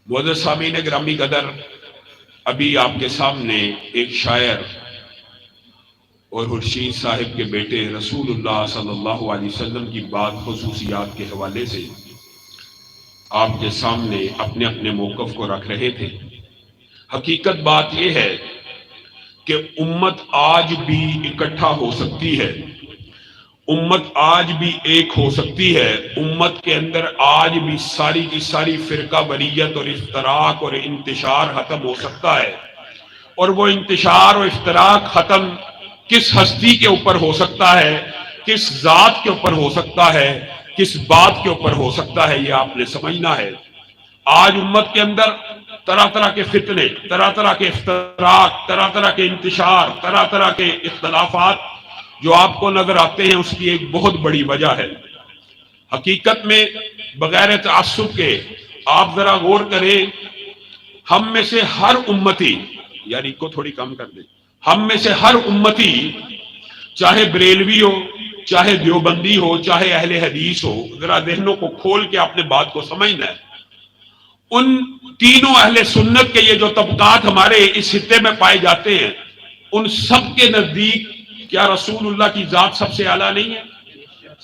معزز سامعین گرامی قدر، ابھی آپ کے سامنے ایک شاعر اور خورشید صاحب کے بیٹے رسول اللہ صلی اللہ علیہ وسلم کی بعض خصوصیات کے حوالے سے آپ کے سامنے اپنے اپنے موقف کو رکھ رہے تھے۔ حقیقت بات یہ ہے کہ امت آج بھی اکٹھا ہو سکتی ہے، امت آج بھی ایک ہو سکتی ہے، امت کے اندر آج بھی ساری کی ساری فرقہ واریت اور افتراق اور انتشار ختم ہو سکتا ہے۔ اور وہ انتشار اور افتراق ختم کس ہستی کے اوپر ہو سکتا ہے، کس ذات کے اوپر ہو سکتا ہے، کس بات کے اوپر ہو سکتا ہے، یہ آپ نے سمجھنا ہے۔ آج امت کے اندر طرح طرح کے فتنے، طرح طرح کے افتراق، طرح طرح کے انتشار، طرح طرح کے اختلافات جو آپ کو نظر آتے ہیں، اس کی ایک بہت بڑی وجہ ہے۔ حقیقت میں بغیر تعصب کے آپ ذرا غور کریں، ہم میں سے ہر امتی، یعنی کو تھوڑی کم کر دیں، ہم میں سے ہر امتی، چاہے بریلوی ہو، چاہے دیوبندی ہو، چاہے اہل حدیث ہو، ذرا ذہنوں کو کھول کے آپ نے بات کو سمجھنا ہے۔ ان تینوں اہل سنت کے یہ جو طبقات ہمارے اس خطے میں پائے جاتے ہیں، ان سب کے نزدیک کیا رسول اللہ کی ذات سب سے اعلیٰ نہیں ہے؟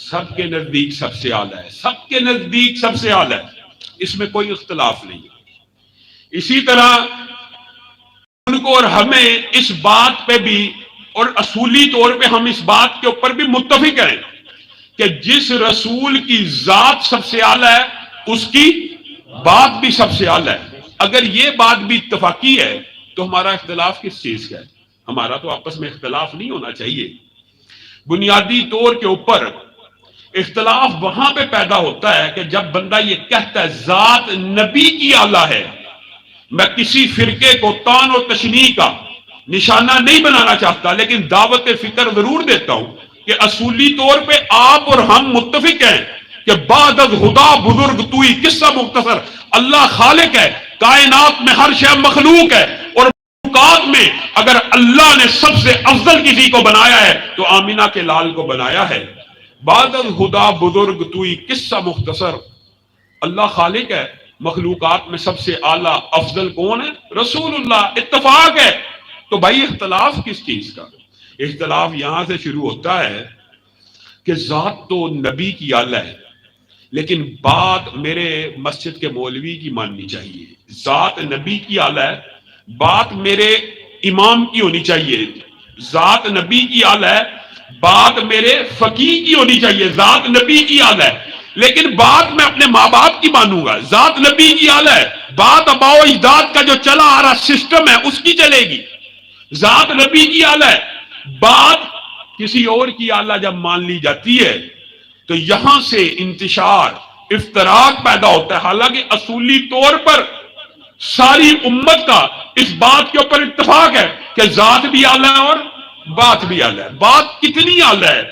سب کے نزدیک سب سے اعلیٰ ہے، سب کے نزدیک سب سے اعلیٰ ہے، اس میں کوئی اختلاف نہیں ہے۔ اسی طرح ان کو اور ہمیں اس بات پہ بھی، اور اصولی طور پہ ہم اس بات کے اوپر بھی متفق ہیں کہ جس رسول کی ذات سب سے اعلیٰ ہے، اس کی بات بھی سب سے اعلیٰ ہے۔ اگر یہ بات بھی اتفاقی ہے تو ہمارا اختلاف کس چیز کا ہے؟ ہمارا تو آپس میں اختلاف نہیں ہونا چاہیے۔ بنیادی طور کے اوپر اختلاف وہاں پہ پیدا ہوتا ہے کہ جب بندہ یہ کہتا ہے ذات نبی کی اعلیٰ ہے۔ میں کسی فرقے کو طعن و تشنیع کا نشانہ نہیں بنانا چاہتا، لیکن دعوت فکر ضرور دیتا ہوں کہ اصولی طور پہ آپ اور ہم متفق ہیں کہ بعد از خدا بزرگ توئی، قصہ مختصر، اللہ خالق ہے، کائنات میں ہر شے مخلوق ہے، اور مخلوقات میں اگر اللہ نے سب سے افضل کسی کو بنایا ہے تو آمینہ کے لال کو بنایا ہے۔ بعد از خدا بزرگ توئی، قصہ مختصر، اللہ خالق ہے، مخلوقات میں سب سے اعلیٰ افضل کون ہے؟ رسول اللہ۔ اتفاق ہے۔ تو بھائی اختلاف کس چیز کا؟ اختلاف یہاں سے شروع ہوتا ہے کہ ذات تو نبی کی اعلیٰ ہے، لیکن بات میرے مسجد کے مولوی کی ماننی چاہیے۔ ذات نبی کی اعلیٰ ہے، بات میرے امام کی ہونی چاہیے۔ ذات نبی کی اعلیٰ ہے، بات میرے فقیہ کی ہونی چاہیے۔ ذات نبی کی اعلیٰ ہے، لیکن بات میں اپنے ماں باپ کی مانوں گا۔ ذات نبی کی اعلیٰ ہے، بات آباء و اجداد کا جو چلا آ رہا سسٹم ہے اس کی چلے گی۔ ذات نبی کی اعلیٰ ہے، بات کسی اور کی اعلیٰ جب مان لی جاتی ہے تو یہاں سے انتشار، افتراق پیدا ہوتا ہے۔ حالانکہ اصولی طور پر ساری امت کا اس بات کے اوپر اتفاق ہے کہ ذات بھی اعلیٰ ہے اور بات بھی اعلیٰ ہے۔ بات کتنی اعلیٰ ہے؟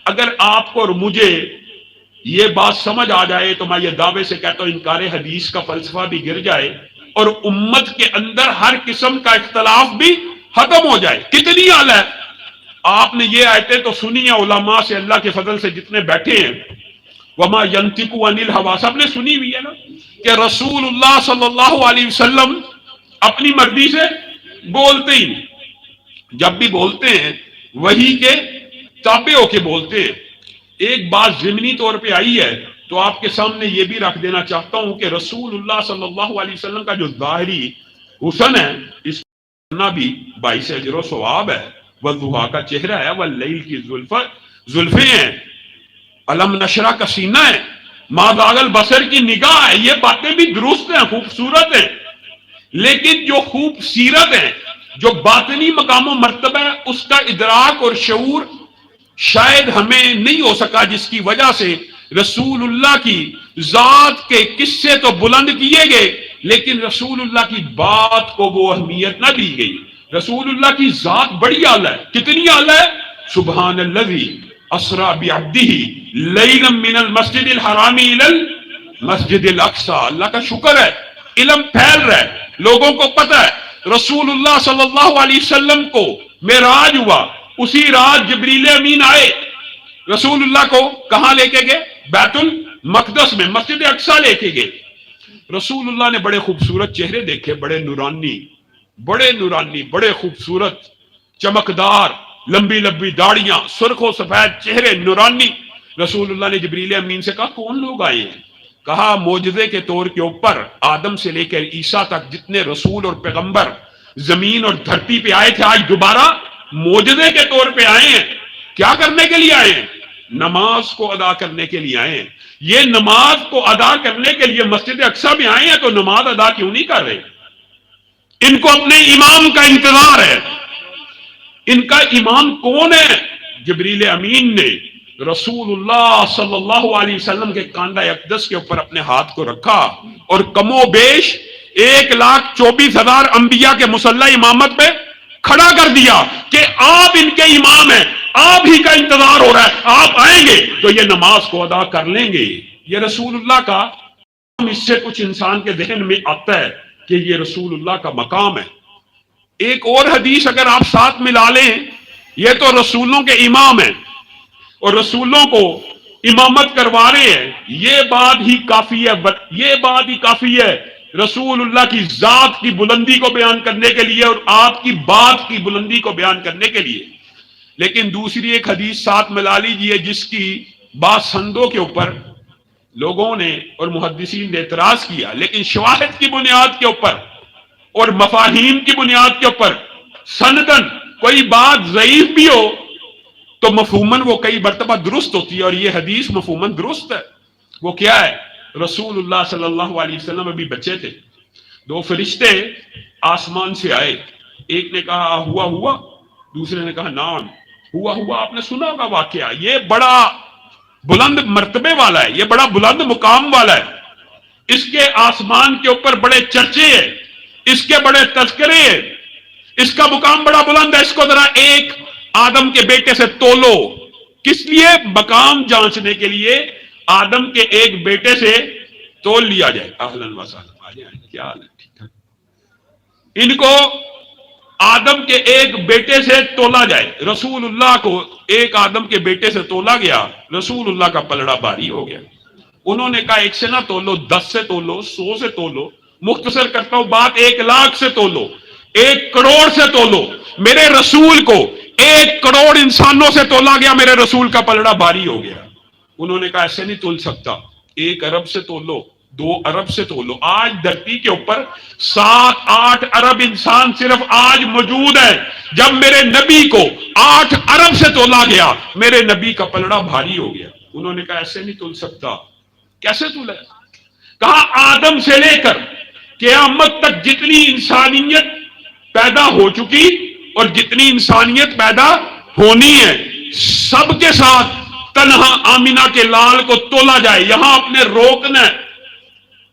اگر آپ کو اور مجھے یہ بات سمجھ آ جائے تو میں یہ دعوے سے کہتا ہوں انکار حدیث کا فلسفہ بھی گر جائے اور امت کے اندر ہر قسم کا اختلاف بھی ختم ہو جائے۔ کتنی اعلیٰ ہے؟ آپ نے یہ آیتیں تو سنی ہیں علماء سے، اللہ کے فضل سے جتنے بیٹھے ہیں، وما ينطق عن الهوى، سب نے سنی ہوئی ہے نا کہ رسول اللہ صلی اللہ علیہ وسلم اپنی مرضی سے بولتے ہی نہیں، جب بھی بولتے ہیں وہی کے تابع ہو کے بولتے ہیں۔ ایک بات ضمنی طور پہ آئی ہے تو آپ کے سامنے یہ بھی رکھ دینا چاہتا ہوں کہ رسول اللہ صلی اللہ علیہ وسلم کا جو ظاہری حسن ہے، اس کا بھی باعث اجر و ثواب ہے۔ والضحیٰ کا چہرہ ہے، واللیل کی زلفیں ہیں، علم نشرہ کا سینہ ہے، ما ذاق البصر کی نگاہ ہے۔ یہ باتیں بھی درست ہیں، خوبصورت ہیں، لیکن جو خوبصورت ہیں، جو باطنی مقام و مرتبہ ہے، اس کا ادراک اور شعور شاید ہمیں نہیں ہو سکا، جس کی وجہ سے رسول اللہ کی ذات کے قصے تو بلند کیے گئے لیکن رسول اللہ کی بات کو وہ اہمیت نہ دی گئی۔ رسول اللہ کی ذات بڑی اعلیٰ ہے۔ کتنی اعلیٰ ہے؟ سبحان الذی اسریٰ بعبدہ لیلا من المسجد الحرام الی المسجد الاقصی۔ اللہ کا شکر ہے، علم پھیل رہا ہے، لوگوں کو پتہ ہے رسول اللہ صلی اللہ علیہ وسلم کو معراج ہوا، اسی رات جبریل امین آئے، رسول اللہ کو کہاں لے کے گئے؟ بیت المقدس میں، مسجد اقصی لے کے گئے۔ رسول اللہ نے بڑے خوبصورت چہرے دیکھے، بڑے نورانی، بڑے خوبصورت، چمکدار، لمبی لمبی داڑیاں، سرخ و سفید چہرے، نورانی۔ رسول اللہ نے جبریل امین سے کہا کون لوگ آئے ہیں؟ کہا معجزے کے طور کے اوپر آدم سے لے کر عیسیٰ تک جتنے رسول اور پیغمبر زمین اور دھرتی پہ آئے تھے، آج دوبارہ معجزے کے طور پہ آئے ہیں۔ کیا کرنے کے لیے آئے ہیں؟ نماز کو ادا کرنے کے لیے آئے ہیں۔ یہ نماز کو ادا کرنے کے لیے مسجد اقصیٰ میں آئے ہیں تو نماز ادا کیوں نہیں کر رہے؟ ان کو اپنے امام کا انتظار ہے۔ ان کا امام کون ہے؟ جبریل امین نے رسول اللہ صلی اللہ علیہ وسلم کے کاندھا اقدس کے اوپر اپنے ہاتھ کو رکھا اور کم و بیش 1,24,000 انبیاء کے مسلح امامت پہ کھڑا کر دیا کہ آپ ان کے امام ہیں، آپ ہی کا انتظار ہو رہا ہے، آپ آئیں گے تو یہ نماز کو ادا کر لیں گے۔ یہ رسول اللہ کا، اس سے کچھ انسان کے ذہن میں آتا ہے کہ یہ رسول اللہ کا مقام ہے۔ ایک اور حدیث اگر آپ ساتھ ملا لیں، یہ تو رسولوں کے امام ہیں اور رسولوں کو امامت کروا رہے ہیں، یہ بات ہی کافی ہے، یہ بات ہی کافی ہے رسول اللہ کی ذات کی بلندی کو بیان کرنے کے لیے اور آپ کی بات کی بلندی کو بیان کرنے کے لیے۔ لیکن دوسری ایک حدیث ساتھ ملا لیجئے جس کی بات سندوں کے اوپر لوگوں نے اور محدثین نے اعتراض کیا، لیکن شواہد کی بنیاد کے اوپر اور مفاہیم کی بنیاد کے اوپر سندن کوئی بات ضعیف بھی ہو تو مفہوماً وہ کئی مرتبہ درست ہوتی ہے، اور یہ حدیث مفہوماً درست ہے۔ وہ کیا ہے؟ رسول اللہ صلی اللہ علیہ وسلم ابھی بچے تھے، دو فرشتے آسمان سے آئے، ایک نے کہا ہوا ہوا، دوسرے نے کہا نعم ہوا ہوا۔ آپ نے سنا ہوگا واقعہ، یہ بڑا بلند مرتبے والا ہے، یہ بڑا بلند مقام والا ہے، اس کے آسمان کے اوپر بڑے چرچے ہیں، اس کے بڑے تذکرے ہیں، اس کا مقام بڑا بلند ہے۔ اس کو ذرا ایک آدم کے بیٹے سے تولو۔ کس لیے؟ مقام جانچنے کے لیے آدم کے ایک بیٹے سے تول لیا جائے۔ اہلاً و سہلاً، کیا حال ہے؟ ٹھیک ٹھاک۔ ان کو آدم کے ایک بیٹے سے تولا جائے۔ رسول اللہ کو ایک آدم کے بیٹے سے تولا گیا، رسول اللہ کا پلڑا بھاری ہو گیا۔ انہوں نے کہا ایک سے نہ تولو، 10 سے تولو، 100 سے تولو، مختصر کرتا ہوں بات، 1,00,000 سے تولو، 1,000,000 سے تولو۔ میرے رسول کو 1,000,000 انسانوں سے تولا گیا، میرے رسول کا پلڑا بھاری ہو گیا۔ انہوں نے کہا ایسے نہیں تول سکتا، 1 ارب سے تولو، 2 ارب سے تولو۔ آج دھرتی کے اوپر 7-8 ارب انسان صرف آج موجود ہے، جب میرے نبی کو 8 ارب سے تولا گیا، میرے نبی کا پلڑا بھاری ہو گیا۔ انہوں نے کہا ایسے نہیں تول سکتا۔ کیسے تولا؟ کہا آدم سے لے کر قیامت تک جتنی انسانیت پیدا ہو چکی اور جتنی انسانیت پیدا ہونی ہے، سب کے ساتھ تنہا آمینہ کے لال کو تولا جائے۔ یہاں اپنے روکنا ہے،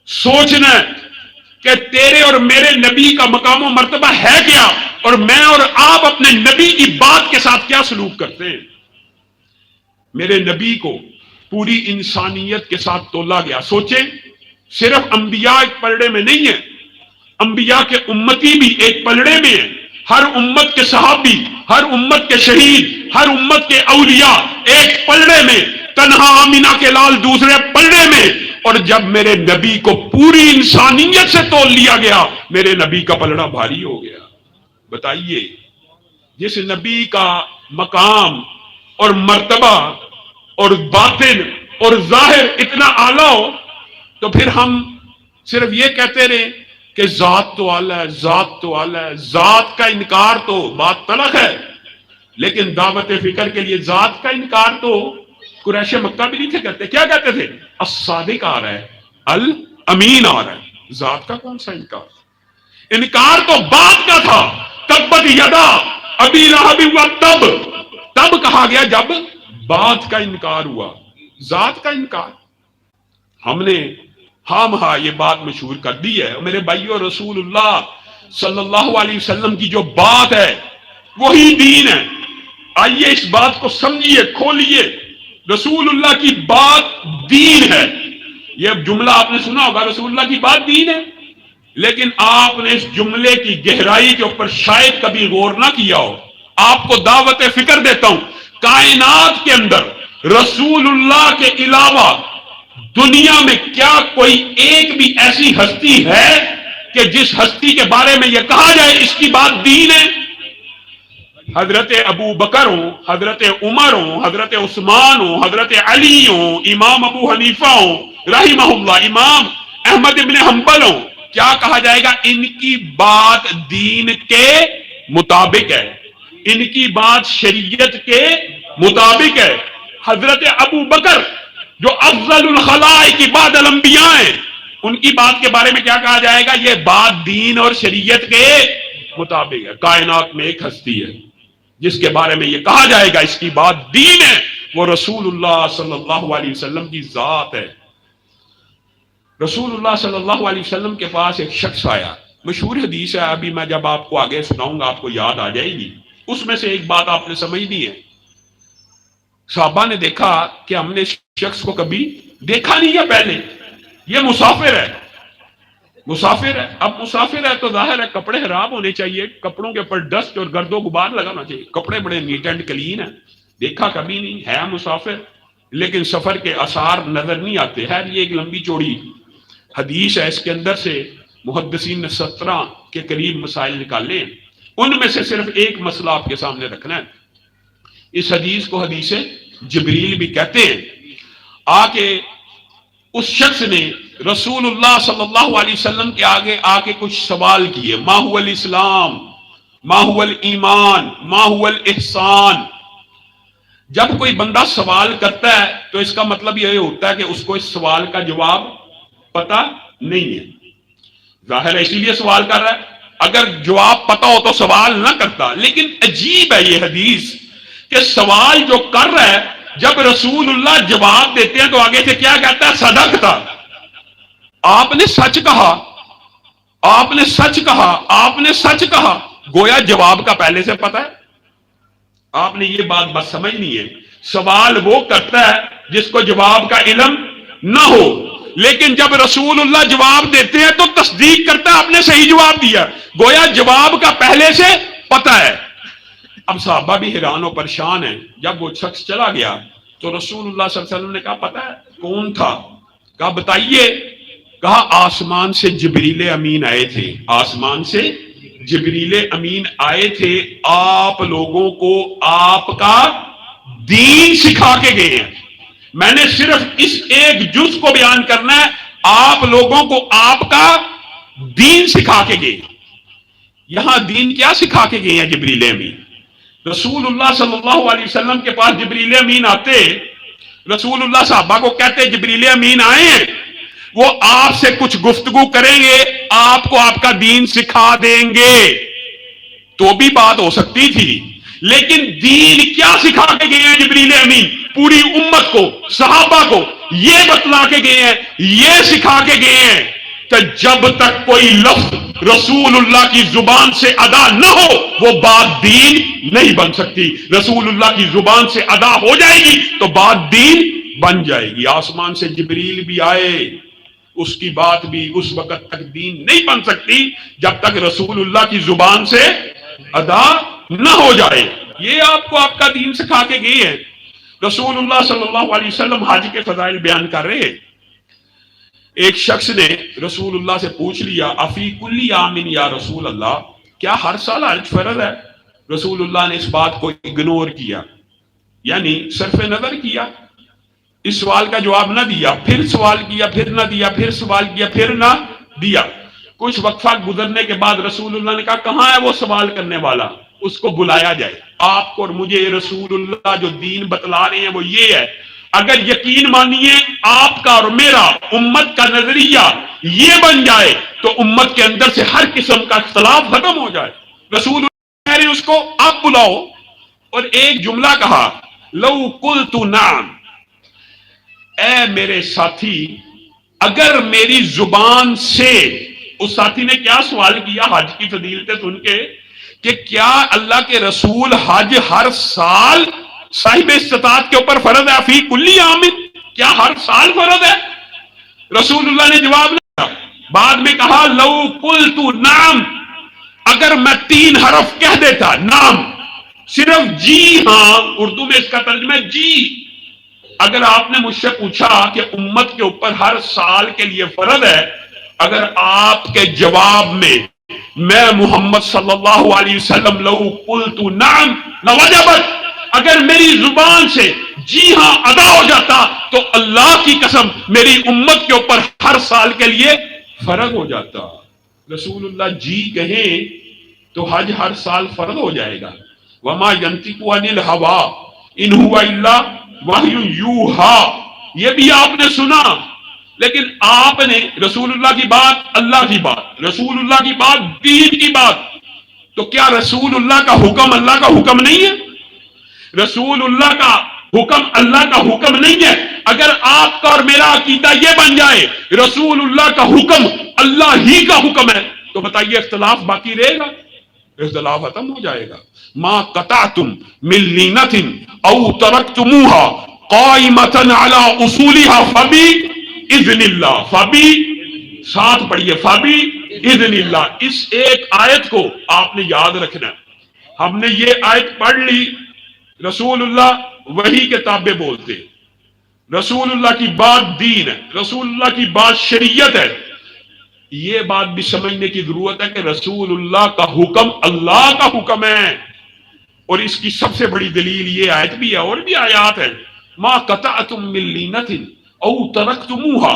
سوچنا ہے کہ تیرے اور میرے نبی کا مقام و مرتبہ ہے کیا، اور میں اور آپ اپنے نبی کی بات کے ساتھ کیا سلوک کرتے ہیں۔ میرے نبی کو پوری انسانیت کے ساتھ تولا گیا۔ سوچیں، صرف انبیاء ایک پلڑے میں نہیں ہیں، انبیاء کے امتی بھی ایک پلڑے میں ہیں، ہر امت کے صحابی، ہر امت کے شہید، ہر امت کے اولیاء ایک پلڑے میں، تنہا آمینہ کے لال دوسرے پلڑے میں۔ اور جب میرے نبی کو پوری انسانیت سے تول لیا گیا، میرے نبی کا پلڑا بھاری ہو گیا۔ بتائیے، جس نبی کا مقام اور مرتبہ اور باطن اور ظاہر اتنا اعلیٰ ہو، تو پھر ہم صرف یہ کہتے رہے کہ ذات تو اعلیٰ ہے، ذات تو اعلیٰ ہے۔ ذات کا انکار تو بات تلخ ہے، لیکن دعوت فکر کے لیے ذات کا انکار تو قریش مکہ بھی نہیں تھے کرتے۔ کیا کہتے تھے؟ الصادق آ رہا ہے، الامین آ رہا ہے، ذات کا کون سا انکار؟ انکار تو بات کا تھا۔ تبت یدا ابی لہب تب کہا گیا جب بات کا انکار ہوا، ذات کا انکار۔ ہم نے ہاں یہ بات مشہور کر دی ہے۔ میرے بھائیو، رسول اللہ صلی اللہ علیہ وسلم کی جو بات ہے وہی دین ہے۔ آئیے اس بات کو سمجھیے، کھولیے۔ رسول اللہ کی بات دین ہے۔ یہ جملہ آپ نے سنا ہوگا، رسول اللہ کی بات دین ہے، لیکن آپ نے اس جملے کی گہرائی کے اوپر شاید کبھی غور نہ کیا ہو۔ آپ کو دعوت فکر دیتا ہوں، کائنات کے اندر رسول اللہ کے علاوہ دنیا میں کیا کوئی ایک بھی ایسی ہستی ہے کہ جس ہستی کے بارے میں یہ کہا جائے اس کی بات دین ہے؟ حضرت ابو بکر ہوں، حضرت عمر ہوں، حضرت عثمان ہوں، حضرت علی ہوں، امام ابو حنیفہ ہوں رحمہ اللہ، امام احمد ابن حنبل ہوں، کیا کہا جائے گا؟ ان کی بات دین کے مطابق ہے، ان کی بات شریعت کے مطابق ہے۔ حضرت ابو بکر جو افضل الخلائق بعد الانبیاء ہیں، ان کی بات کے بارے میں کیا کہا جائے گا؟ یہ بات دین اور شریعت کے مطابق ہے۔ کائنات میں ایک ہستی ہے جس کے بارے میں یہ کہا جائے گا اس کی بات دین ہے، وہ رسول اللہ صلی اللہ علیہ وسلم کی ذات ہے۔ رسول اللہ صلی اللہ علیہ وسلم کے پاس ایک شخص آیا، مشہور حدیث ہے، ابھی میں جب آپ کو آگے سناؤں گا آپ کو یاد آ جائے گی۔ اس میں سے ایک بات آپ نے سمجھنی ہے۔ صحابہ نے دیکھا کہ ہم نے اس شخص کو کبھی دیکھا نہیں ہے پہلے، یہ مسافر ہے، مسافر ہے۔ اب مسافر ہے تو ظاہر ہے کپڑے خراب ہونے چاہیے، کپڑوں کے اوپر ڈسٹ اور گرد و غبار لگانا چاہیے، کپڑے بڑے نیٹ اینڈ کلین ہیں، دیکھا کبھی نہیں ہے مسافر، لیکن سفر کے آثار نظر نہیں آتے۔ ہے یہ ایک لمبی چوڑی حدیث ہے، اس کے اندر سے محدثین نے 17 کے قریب مسائل نکالے ہیں، ان میں سے صرف ایک مسئلہ آپ کے سامنے رکھنا ہے۔ اس حدیث کو حدیث جبریل بھی کہتے ہیں۔ آ کے اس شخص نے رسول اللہ صلی اللہ علیہ وسلم کے آگے آ کے کچھ سوال کیے، ما هو الاسلام، ما هو الایمان، ما هو الاحسان۔ جب کوئی بندہ سوال کرتا ہے تو اس کا مطلب یہ ہوتا ہے کہ اس کو اس سوال کا جواب پتا نہیں ہے، ظاہر ہے اسی لیے سوال کر رہا ہے۔ اگر جواب پتا ہو تو سوال نہ کرتا۔ لیکن عجیب ہے یہ حدیث کہ سوال جو کر رہا ہے جب رسول اللہ جواب دیتے ہیں تو آگے سے کیا کہتا ہے؟ صدقتا، آپ نے سچ کہا، آپ نے سچ کہا، آپ نے سچ کہا۔ گویا جواب کا پہلے سے پتا ہے۔ آپ نے یہ بات بس سمجھنی ہے، سوال وہ کرتا ہے جس کو جواب کا علم نہ ہو، لیکن جب رسول اللہ جواب دیتے ہیں تو تصدیق کرتا ہے آپ نے صحیح جواب دیا، گویا جواب کا پہلے سے پتا ہے۔ اب صحابہ بھی حیران و پریشان ہیں۔ جب وہ شخص چلا گیا تو رسول اللہ صلی اللہ علیہ وسلم نے کہا پتا ہے کون تھا؟ کہا بتائیے۔ کہا آسمان سے جبریل امین آئے تھے، آسمان سے جبریل امین آئے تھے، آپ لوگوں کو آپ کا دین سکھا کے گئے ہیں۔ میں نے صرف اس ایک جز کو بیان کرنا ہے، آپ لوگوں کو آپ کا دین سکھا کے گئے۔ یہاں دین کیا سکھا کے گئے ہیں جبریل امین؟ رسول اللہ صلی اللہ علیہ وسلم کے پاس جبریل امین آتے، رسول اللہ صحابہ کو کہتے جبریل امین آئے ہیں، وہ آپ سے کچھ گفتگو کریں گے، آپ کو آپ کا دین سکھا دیں گے، تو بھی بات ہو سکتی تھی۔ لیکن دین کیا سکھا کے گئے ہیں جبریل امین؟ پوری امت کو، صحابہ کو یہ بتلا کے گئے ہیں، یہ سکھا کے گئے ہیں کہ جب تک کوئی لفظ رسول اللہ کی زبان سے ادا نہ ہو وہ بات دین نہیں بن سکتی، رسول اللہ کی زبان سے ادا ہو جائے گی تو بات دین بن جائے گی۔ آسمان سے جبریل بھی آئے، اس کی بات بھی اس وقت تک دین نہیں بن سکتی جب تک رسول اللہ کی زبان سے ادا نہ ہو جائے۔ یہ آپ کو آپ کا دین سکھا کے گئے ہیں۔ رسول اللہ صلی اللہ علیہ وسلم حج کے فضائل بیان کر رہے ہیں۔ ایک شخص نے رسول اللہ سے پوچھ لیا افی کلی عامن یا رسول اللہ، کیا ہر سال حج فرض ہے؟ رسول اللہ نے اس بات کو اگنور کیا، یعنی صرف نظر کیا، اس سوال کا جواب نہ دیا، پھر سوال کیا، پھر نہ دیا، پھر سوال کیا، پھر نہ دیا۔ کچھ وقفہ گزرنے کے بعد رسول اللہ نے کہا کہاں ہے وہ سوال کرنے والا، اس کو بلایا جائے۔ آپ کو اور مجھے رسول اللہ جو دین بتلا رہے ہیں وہ یہ ہے، اگر یقین مانیے آپ کا اور میرا امت کا نظریہ یہ بن جائے تو امت کے اندر سے ہر قسم کا اختلاف ختم ہو جائے۔ رسول اللہ کہہ رہے ہیں اس کو آپ بلاؤ، اور ایک جملہ کہا لو قلت نعم، اے میرے ساتھی اگر میری زبان سے، اس ساتھی نے کیا سوال کیا حج کی فضیلتیں سن کے کہ کیا اللہ کے رسول حج ہر سال صاحب استطاعت کے اوپر فرض ہے؟ فی کلی عامن، کیا ہر سال فرض ہے؟ رسول اللہ نے جواب نہیں دیا، بعد میں کہا لو قلت نعم، اگر میں 3 حرف کہہ دیتا، نعم صرف جی ہاں، اردو میں اس کا ترجمہ ہے جی، اگر آپ نے مجھ سے پوچھا کہ امت کے اوپر ہر سال کے لیے فرض ہے، اگر آپ کے جواب میں میں محمد صلی اللہ علیہ وسلم لہو قلت نعم لوجبت، اگر میری زبان سے جی ہاں ادا ہو جاتا تو اللہ کی قسم میری امت کے اوپر ہر سال کے لیے فرض ہو جاتا۔ رسول اللہ جی کہیں تو حج ہر سال فرض ہو جائے گا۔ وما ينطق عن الهوى ان هو الا وحی یوحا، یہ بھی آپ نے سنا، لیکن آپ نے رسول اللہ کی بات اللہ کی بات، رسول اللہ کی بات دین کی بات، تو کیا رسول اللہ کا حکم اللہ کا حکم نہیں ہے؟ رسول اللہ کا حکم اللہ کا حکم نہیں ہے؟ اگر آپ کا اور میرا عقیدہ یہ بن جائے رسول اللہ کا حکم اللہ ہی کا حکم ہے، تو بتائیے اختلاف باقی رہے گا؟ اختلاف ختم ہو جائے گا۔ ما قطعتم من لینۃ او ترکتموها قائمۃ علی اصولها فباذن اللہ، فبی ساتھ پڑھیے، فباذن اللہ۔ اس ایک آیت کو آپ نے یاد رکھنا ہے۔ ہم نے یہ آیت پڑھ لی، رسول اللہ وحی کے تابع بولتے، رسول اللہ کی بات دین ہے، رسول اللہ کی بات شریعت ہے۔ یہ بات بھی سمجھنے کی ضرورت ہے کہ رسول اللہ کا حکم اللہ کا حکم ہے، اور اس کی سب سے بڑی دلیل یہ آیت بھی ہے، اور بھی آیات ہیں۔ ما قطعتم من لینۃ او ترکتموها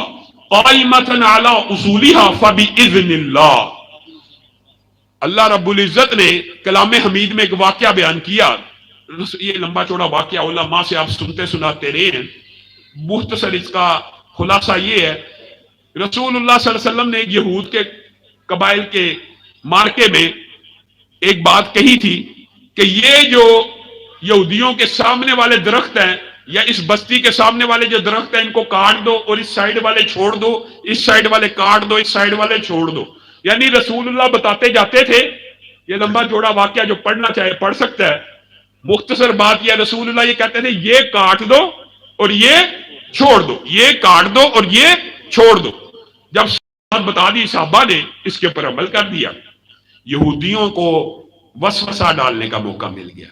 قائمۃ علی اصولها فباذن اللہ۔ اللہ رب العزت نے کلام حمید میں ایک واقعہ بیان کیا، یہ لمبا چوڑا واقعہ علماء سے آپ سنتے سناتے رہے ہیں، مختصر اس کا خلاصہ یہ ہے۔ رسول اللہ صلی اللہ علیہ وسلم نے ایک یہود کے قبائل کے مارکے میں ایک بات کہی تھی کہ یہ جو یہودیوں کے سامنے والے درخت ہیں، یا اس بستی کے سامنے والے جو درخت ہیں، ان کو کاٹ دو اور اس سائیڈ والے چھوڑ دو، اس سائیڈ والے کاٹ دو، اس سائیڈ والے چھوڑ دو۔ یعنی رسول اللہ بتاتے جاتے تھے، یہ لمبا چوڑا واقعہ جو پڑھنا چاہے پڑھ سکتا ہے، مختصر بات یہ رسول اللہ یہ کہتے تھے یہ کاٹ دو اور یہ چھوڑ دو، یہ کاٹ دو اور یہ چھوڑ دو۔ جب بات بتا دی صحابہ نے اس کے اوپر عمل کر دیا، یہودیوں کو وسوسہ ڈالنے کا موقع مل گیا۔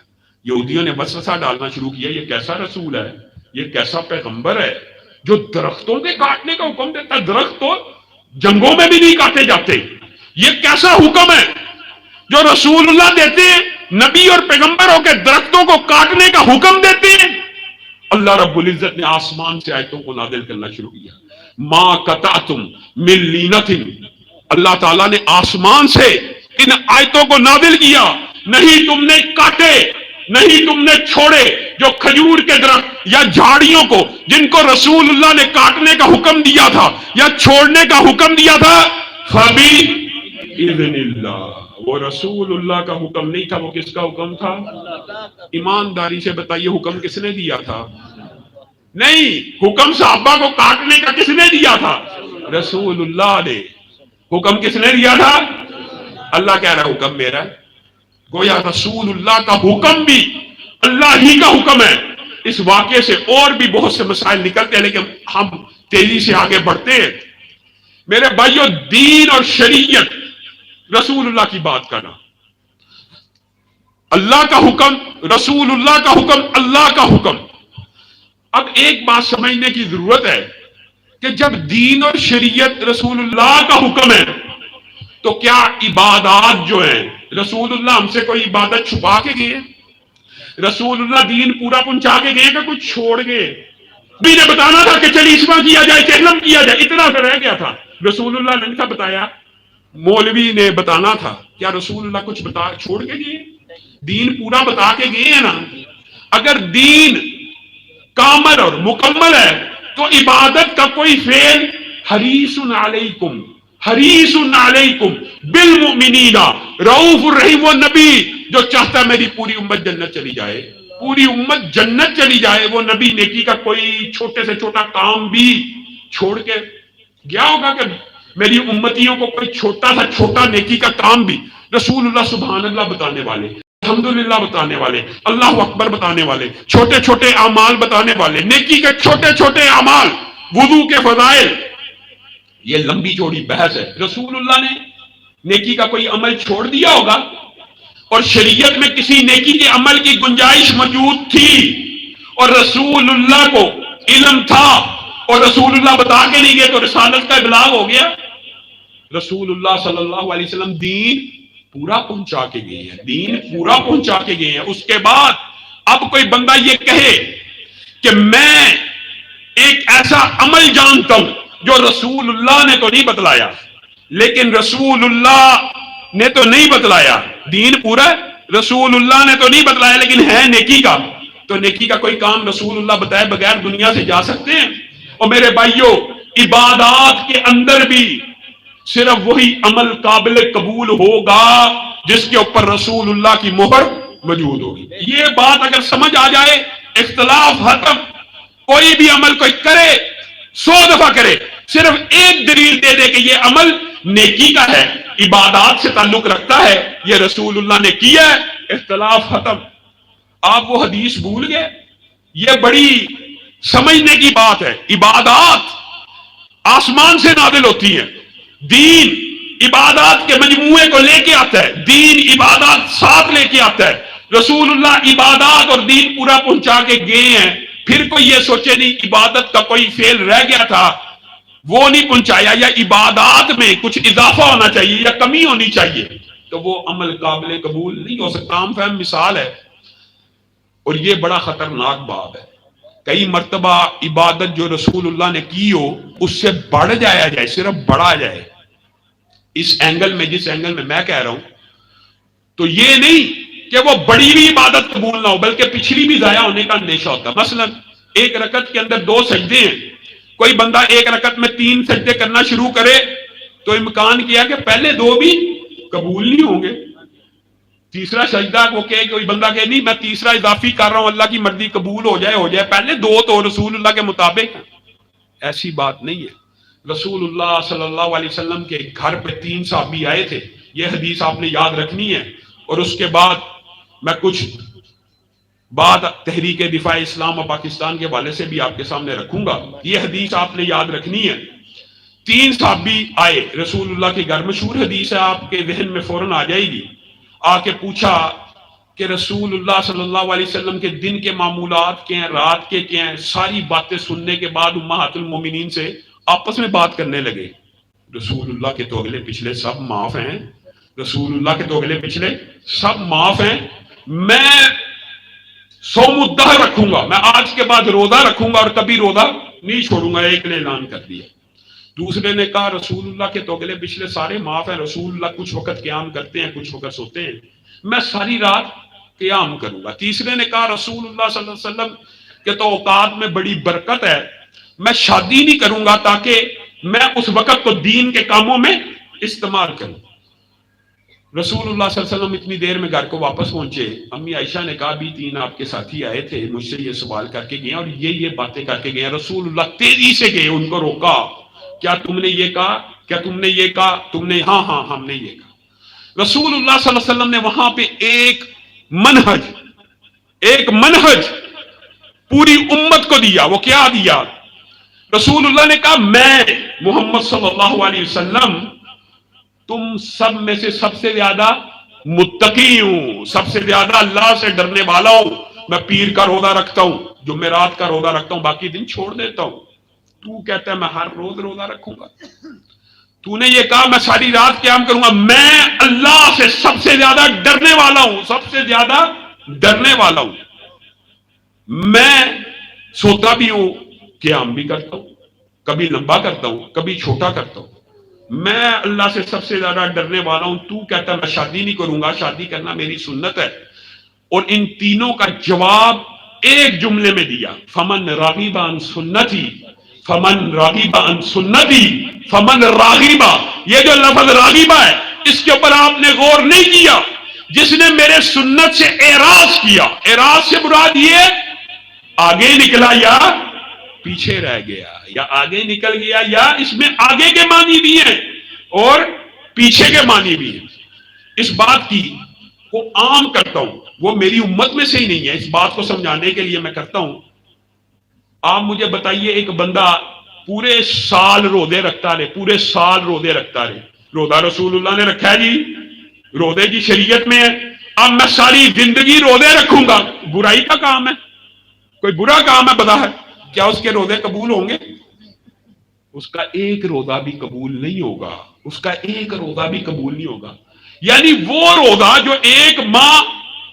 یہودیوں نے وسوسہ ڈالنا شروع کیا، یہ کیسا رسول ہے، یہ کیسا پیغمبر ہے جو درختوں کے کاٹنے کا حکم دیتا ہے؟ درخت تو جنگوں میں بھی نہیں کاٹے جاتے، یہ کیسا حکم ہے جو رسول اللہ دیتے ہیں؟ نبی اور پیغمبر ہو کے درختوں کو کاٹنے کا حکم دیتے ہیں۔ اللہ رب العزت نے آسمان سے آیتوں کو نازل کرنا شروع کیا۔ ما قطعتم من لینۃ، اللہ تعالیٰ نے آسمان سے ان آیتوں کو نازل کیا، نہیں تم نے کاٹے، نہیں تم نے چھوڑے۔ جو کھجور کے درخت یا جھاڑیوں کو جن کو رسول اللہ نے کاٹنے کا حکم دیا تھا یا چھوڑنے کا حکم دیا تھا، فباذن اللہ، وہ رسول اللہ کا حکم نہیں تھا، وہ کس کا حکم تھا؟ ایمانداری سے بتائیے حکم کس نے دیا تھا؟ نہیں، حکم صحابہ کو کاٹنے کا کس نے دیا تھا؟ رسول اللہ نے۔ حکم کس نے دیا تھا؟ اللہ کہہ رہا حکم میرا ہے۔ گویا رسول اللہ کا حکم بھی اللہ ہی کا حکم ہے۔ اس واقعے سے اور بھی بہت سے مسائل نکلتے ہیں، لیکن ہم تیزی سے آگے بڑھتے ہیں۔ میرے بھائیوں، دین اور شریعت، رسول اللہ کی بات کرنا، اللہ کا حکم، رسول اللہ کا حکم، اللہ کا حکم۔ اب ایک بات سمجھنے کی ضرورت ہے کہ جب دین اور شریعت رسول اللہ کا حکم ہے تو کیا عبادات جو ہیں، رسول اللہ ہم سے کوئی عبادت چھپا کے گئے؟ رسول اللہ دین پورا پہنچا کے گئے کہ کچھ چھوڑ گئے؟ نبی نے بتانا تھا کہ چلیسواں کیا جائے، چہلم کیا جائے، اتنا سا رہ گیا تھا، رسول اللہ نے نہیں تھا بتایا۔ مولوی نے بتانا تھا، کیا رسول اللہ کچھ بتا چھوڑ کے گئے؟ دین پورا بتا کے گئے ہیں نا۔ اگر دین کامل اور مکمل ہے تو عبادت کا کوئی فعل، حریص علیکم، حریص علیکم بالمؤمنین رؤوف الرحیم، وہ نبی جو چاہتا ہے میری پوری امت جنت چلی جائے، پوری امت جنت چلی جائے، وہ نبی نیکی کا کوئی چھوٹے سے چھوٹا کام بھی چھوڑ کے گیا ہوگا کہ میری امتیوں کو کوئی چھوٹا سا چھوٹا نیکی کا کام بھی؟ رسول اللہ سبحان اللہ بتانے والے، الحمدللہ بتانے والے، اللہ اکبر بتانے والے، چھوٹے چھوٹے اعمال بتانے والے، نیکی کے چھوٹے چھوٹے اعمال، وضو کے فضائل، یہ لمبی چوڑی بحث ہے۔ رسول اللہ نے نیکی کا کوئی عمل چھوڑ دیا ہوگا؟ اور شریعت میں کسی نیکی کے عمل کی گنجائش موجود تھی، اور رسول اللہ کو علم تھا اور رسول اللہ بتا کے نہیں گئے تو رسالت کا ابلاغ ہو گیا؟ رسول اللہ صلی اللہ علیہ وسلم دین پورا پہنچا کے گئے ہیں، دین پورا پہنچا کے گئے ہیں۔ اس کے بعد اب کوئی بندہ یہ کہے کہ میں ایک ایسا عمل جانتا ہوں جو رسول اللہ نے تو نہیں بتلایا، لیکن رسول اللہ نے تو نہیں بتلایا، دین پورا ہے، رسول اللہ نے تو نہیں بتلایا لیکن ہے نیکی کا، تو نیکی کا کوئی کام رسول اللہ بتائے بغیر دنیا سے جا سکتے ہیں؟ اور میرے بھائیوں، عبادات کے اندر بھی صرف وہی عمل قابل قبول ہوگا جس کے اوپر رسول اللہ کی مہر موجود ہوگی۔ یہ بات اگر سمجھ آ جائے، اختلاف ختم۔ کوئی بھی عمل کوئی کرے، 100 دفعہ کرے، صرف ایک دلیل دے دے کہ یہ عمل نیکی کا ہے، عبادات سے تعلق رکھتا ہے، یہ رسول اللہ نے کیا ہے، اختلاف ختم۔ آپ وہ حدیث بھول گئے؟ یہ بڑی سمجھنے کی بات ہے۔ عبادات آسمان سے نازل ہوتی ہیں، دین عبادات کے مجموعے کو لے کے آتا ہے، دین عبادات ساتھ لے کے آتا ہے۔ رسول اللہ عبادات اور دین پورا پہنچا کے گئے ہیں، پھر کوئی یہ سوچے نہیں عبادت کا کوئی فعل رہ گیا تھا وہ نہیں پہنچایا، یا عبادات میں کچھ اضافہ ہونا چاہیے یا کمی ہونی چاہیے، تو وہ عمل قابل قبول نہیں ہو سکتا۔ عام فہم مثال ہے، اور یہ بڑا خطرناک باب ہے۔ کئی مرتبہ عبادت جو رسول اللہ نے کی ہو اس سے بڑھ جایا جائے، صرف بڑھا جائے، اس اینگل میں جس اینگل میں کہہ رہا ہوں، تو یہ نہیں کہ وہ بڑی بھی عبادت قبول نہ ہو بلکہ پچھلی بھی ضائع ہونے کا اندیشہ ہوتا ہے۔ مثلا ایک رکعت کے اندر 2 سجدے ہیں، کوئی بندہ ایک رکعت میں 3 سجدے کرنا شروع کرے تو امکان کیا کہ پہلے 2 بھی قبول نہیں ہوں گے، تیسرا سجدہ وہ کہ کوئی بندہ کہ نہیں میں تیسرا اضافی کر رہا ہوں، اللہ کی مرضی قبول ہو جائے، پہلے 2 تو رسول اللہ کے مطابق ہیں۔ ایسی بات نہیں ہے۔ رسول اللہ صلی اللہ علیہ وسلم کے گھر پہ 3 صحابی آئے تھے، یہ حدیث آپ نے یاد رکھنی ہے، اور اس کے بعد میں کچھ بات تحریک دفاع اسلام اور پاکستان کے حوالے سے بھی آپ کے سامنے رکھوں گا، یہ حدیث آپ نے یاد رکھنی ہے۔ 3 صحابی آئے رسول اللہ کے گھر، مشہور حدیث ہے، آپ کے ذہن میں فوراً آ جائے گی۔ آ کے پوچھا کہ رسول اللہ صلی اللہ علیہ وسلم کے دن کے معمولات کیا ہیں، رات کے کیا ہیں، ساری باتیں سننے کے بعد امہات المومنین سے آپس میں بات کرنے لگے۔ رسول اللہ کے تو اگلے پچھلے سب معاف ہیں، رسول اللہ کے تو اگلے پچھلے سب معاف ہیں، میں صوم الدہر رکھوں گا، میں آج کے بعد روزہ رکھوں گا اور کبھی روزہ نہیں چھوڑوں گا، ایک نے اعلان کر دیا۔ دوسرے نے کہا رسول اللہ کے تو اگلے پچھلے سارے معاف ہیں، رسول اللہ کچھ وقت قیام کرتے ہیں کچھ وقت سوتے ہیں، میں ساری رات قیام کروں گا۔ تیسرے نے کہا رسول اللہ صلی اللہ علیہ وسلم کے تو اوقات میں بڑی برکت ہے، میں شادی نہیں کروں گا تاکہ میں اس وقت کو دین کے کاموں میں استعمال کروں۔ رسول اللہ صلی اللہ علیہ وسلم اتنی دیر میں گھر کو واپس پہنچے، امی عائشہ نے کہا بھی 3 آپ کے ساتھی آئے تھے، مجھ سے یہ سوال کر کے گئے اور یہ باتیں کر کے گئے۔ رسول اللہ تیزی سے گئے، ان کو روکا، کیا تم نے یہ کہا، کیا تم نے یہ کہا، تم نے ہاں ہم نے یہ کہا۔ رسول اللہ صلی اللہ علیہ وسلم نے وہاں پہ ایک منہج پوری امت کو دیا۔ وہ کیا دیا؟ رسول اللہ نے کہا میں محمد صلی اللہ علیہ وسلم تم سب میں سے سب سے زیادہ متقی ہوں، سب سے زیادہ اللہ سے ڈرنے والا ہوں، میں پیر کا روزہ رکھتا ہوں، جمعرات کا روزہ رکھتا ہوں، باقی دن چھوڑ دیتا ہوں۔ تو کہتا ہے میں ہر روز روزہ رکھوں گا، تو نے یہ کہا میں ساری رات قیام کروں گا، میں اللہ سے سب سے زیادہ ڈرنے والا ہوں، سب سے زیادہ ڈرنے والا ہوں، میں سوتا بھی ہوں، قیام بھی کرتا ہوں، کبھی لمبا کرتا ہوں کبھی چھوٹا کرتا ہوں، میں اللہ سے سب سے زیادہ ڈرنے والا ہوں۔ تو کہتا ہے میں شادی نہیں کروں گا، شادی کرنا میری سنت ہے۔ اور ان تینوں کا جواب ایک جملے میں دیا، فمن راغب عن سنتی فمن راغب عن سنتی فمن راغبہ۔ یہ جو لفظ راغبہ ہے اس کے اوپر آپ نے غور نہیں کیا۔ جس نے میرے سنت سے اعراض کیا، اعراض سے مراد یہ آگے نکلا یا پیچھے رہ گیا، یا آگے نکل گیا، یا اس میں آگے کے معنی بھی ہیں اور پیچھے کے معنی بھی ہیں۔ اس بات کی کو عام کرتا ہوں، وہ میری امت میں سے ہی نہیں ہے، اس بات کو سمجھانے کے لیے میں کرتا ہوں۔ آپ مجھے بتائیے ایک بندہ پورے سال روزے رکھتا رہے، پورے سال روزے رکھتا رہے، روزہ رسول اللہ نے رکھا ہے جی، روزے کی شریعت میں ہے، اب میں ساری زندگی روزے رکھوں گا، برائی کا کام ہے، کوئی برا کام ہے بظاہر، کیا اس کے روزے قبول ہوں گے؟ اس کا ایک روزہ بھی قبول نہیں ہوگا، اس کا ایک روزہ بھی قبول نہیں ہوگا۔ یعنی وہ روزہ جو ایک ماہ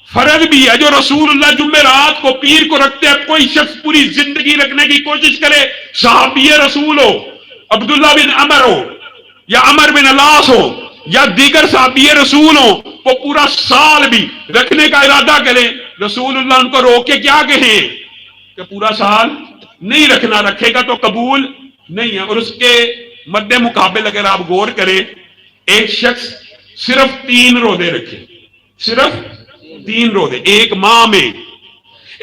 فرض بھی ہے، جو رسول اللہ جمعرات کو پیر کو رکھتے ہیں، کوئی شخص پوری زندگی رکھنے کی کوشش کرے، صحابی رسول ہو، عبداللہ بن عمر ہو یا عمر بن العاص ہو یا دیگر صحابی رسول ہو، وہ پورا سال بھی رکھنے کا ارادہ کریں، رسول اللہ ان کو روک کے کیا کہیں کہ پورا سال نہیں رکھنا، رکھے گا تو قبول نہیں ہے۔ اور اس کے مد مقابل اگر آپ غور کریں، ایک شخص صرف 3 روزے رکھے، صرف 3 روزے ایک ماہ میں،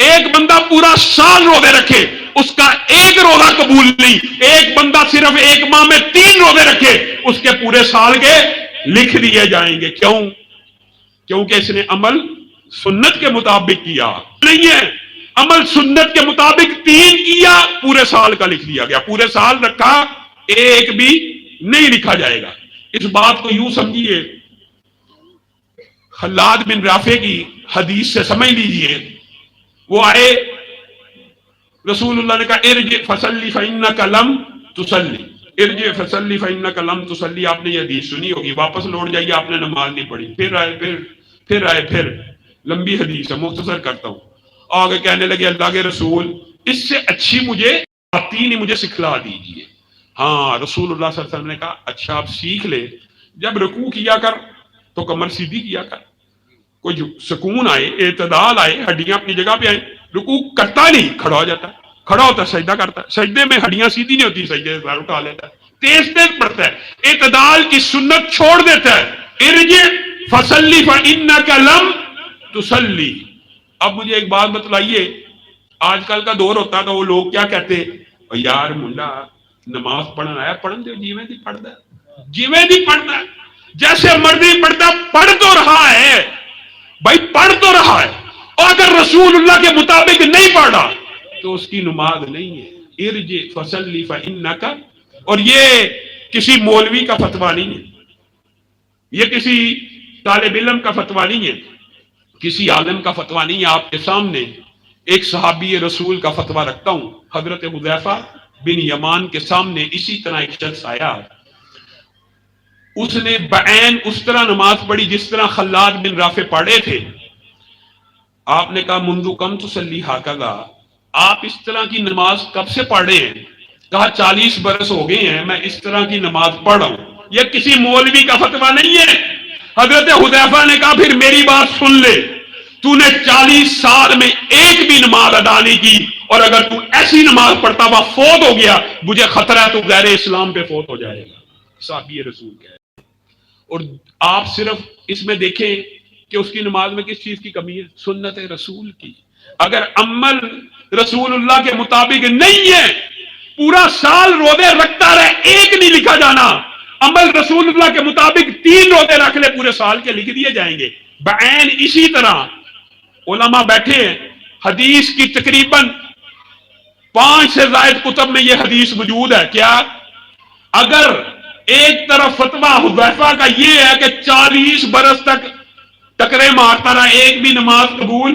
ایک بندہ پورا سال روزے رکھے، اس کا ایک روزہ قبول نہیں۔ ایک بندہ صرف ایک ماہ میں 3 روزے رکھے، اس کے پورے سال کے لکھ دیے جائیں گے۔ کیوں؟ کیونکہ اس نے عمل سنت کے مطابق کیا نہیں ہے، عمل سنت کے مطابق 3 کیا، پورے سال کا لکھ دیا گیا، پورے سال رکھا، ایک بھی نہیں لکھا جائے گا۔ اس بات کو یوں سمجھیے، خلاد بن رافع کی حدیث سے سمجھ لیجئے، وہ آئے، رسول اللہ نے کہا ارجع فصلی فإنک لم تصلی، ارجع فصلی فإنک لم تصلی، آپ نے یہ حدیث سنی ہوگی، واپس لوٹ جائیے، آپ نے نماز نہیں پڑھی۔ پھر آئے، پھر آئے، پھر لمبی حدیث ہے، مختصر کرتا ہوں۔ آگے کہنے لگے اللہ کے رسول اس سے اچھی مجھے آتی نہیں، مجھے سکھلا دیجئے۔ ہاں، رسول اللہ صلی اللہ علیہ وسلم نے کہا اچھا آپ سیکھ لے، جب رکوع کیا کر تو کمر سیدھی کیا کر، کوئی سکون آئے، اعتدال آئے، ہڈیاں اپنی جگہ پہ آئیں۔ رکوع کرتا نہیں، کھڑا ہو جاتا ہے، کھڑا ہوتا ہے سجدہ کرتا ہے، سجدے میں ہڈیاں سیدھی نہیں ہوتی، سجدے سے اٹھا لیتا ہے، تیز تیز پڑھتا ہے، اعتدال کی سنت چھوڑ دیتا ہے۔ ارجع فصلی فإنک لم تصلی۔ اب مجھے ایک بات بتلائیے، آج کل کا دور ہوتا تو وہ لوگ کیا کہتے ہیں، یار منڈا نماز پڑھنا ہے، پڑھن دے، جیویں دی پڑھدا ہے، جیویں دی پڑھدا ہے، جیسے مرضی پڑھتا، پڑھ تو رہا ہے بھائی، پڑھ تو رہا ہے، اور اگر رسول اللہ کے مطابق نہیں پڑھا تو اس کی نماز نہیں ہے۔ ارجع فصلی فإنک، اور یہ کسی مولوی کا فتویٰ نہیں ہے، یہ کسی طالب علم کا فتویٰ نہیں ہے، کسی عالم کا فتویٰ نہیں ہے، آپ کے سامنے ایک صحابی رسول کا فتویٰ رکھتا ہوں۔ حضرت حذیفہ بن یمان کے سامنے اسی طرح ایک شخص آیا، اس نے بعین اس طرح نماز پڑھی جس طرح خلاد بن رافع پڑھے تھے۔ آپ نے کہا منذ کم تصلی ہکذا، آپ اس طرح کی نماز کب سے پڑھ رہے ہیں؟ کہا 40 برس ہو گئے ہیں میں اس طرح کی نماز پڑھ رہا ہوں۔ یہ کسی مولوی کا فتویٰ نہیں ہے۔ حضرت حذیفہ نے کہا پھر میری بات سن لے، تو نے 40 سال میں ایک بھی نماز ادا نہیں کی، اور اگر تو ایسی نماز پڑھتا ہوا فوت ہو گیا، مجھے خطرہ ہے تو غیر اسلام پہ فوت ہو جائے گا۔ صحابی رسول کہہ رہے، اور آپ صرف اس میں دیکھیں کہ اس کی نماز میں کس چیز کی کمی ہے؟ سنت رسول کی۔ اگر عمل رسول اللہ کے مطابق نہیں ہے، پورا سال روزے رکھتا رہے، ایک نہیں لکھا جانا، عمل رسول اللہ کے مطابق 3 روزے رکھ لے، پورے سال کے لکھ دیے جائیں گے۔ بعین اسی طرح علماء بیٹھے ہیں، حدیث کی تقریباً 5 سے زائد کتب میں یہ حدیث موجود ہے۔ کیا؟ اگر ایک طرف فتویٰ حذیفہ کا یہ ہے کہ 40 برس تک ٹکرے مارتا رہا، ایک بھی نماز قبول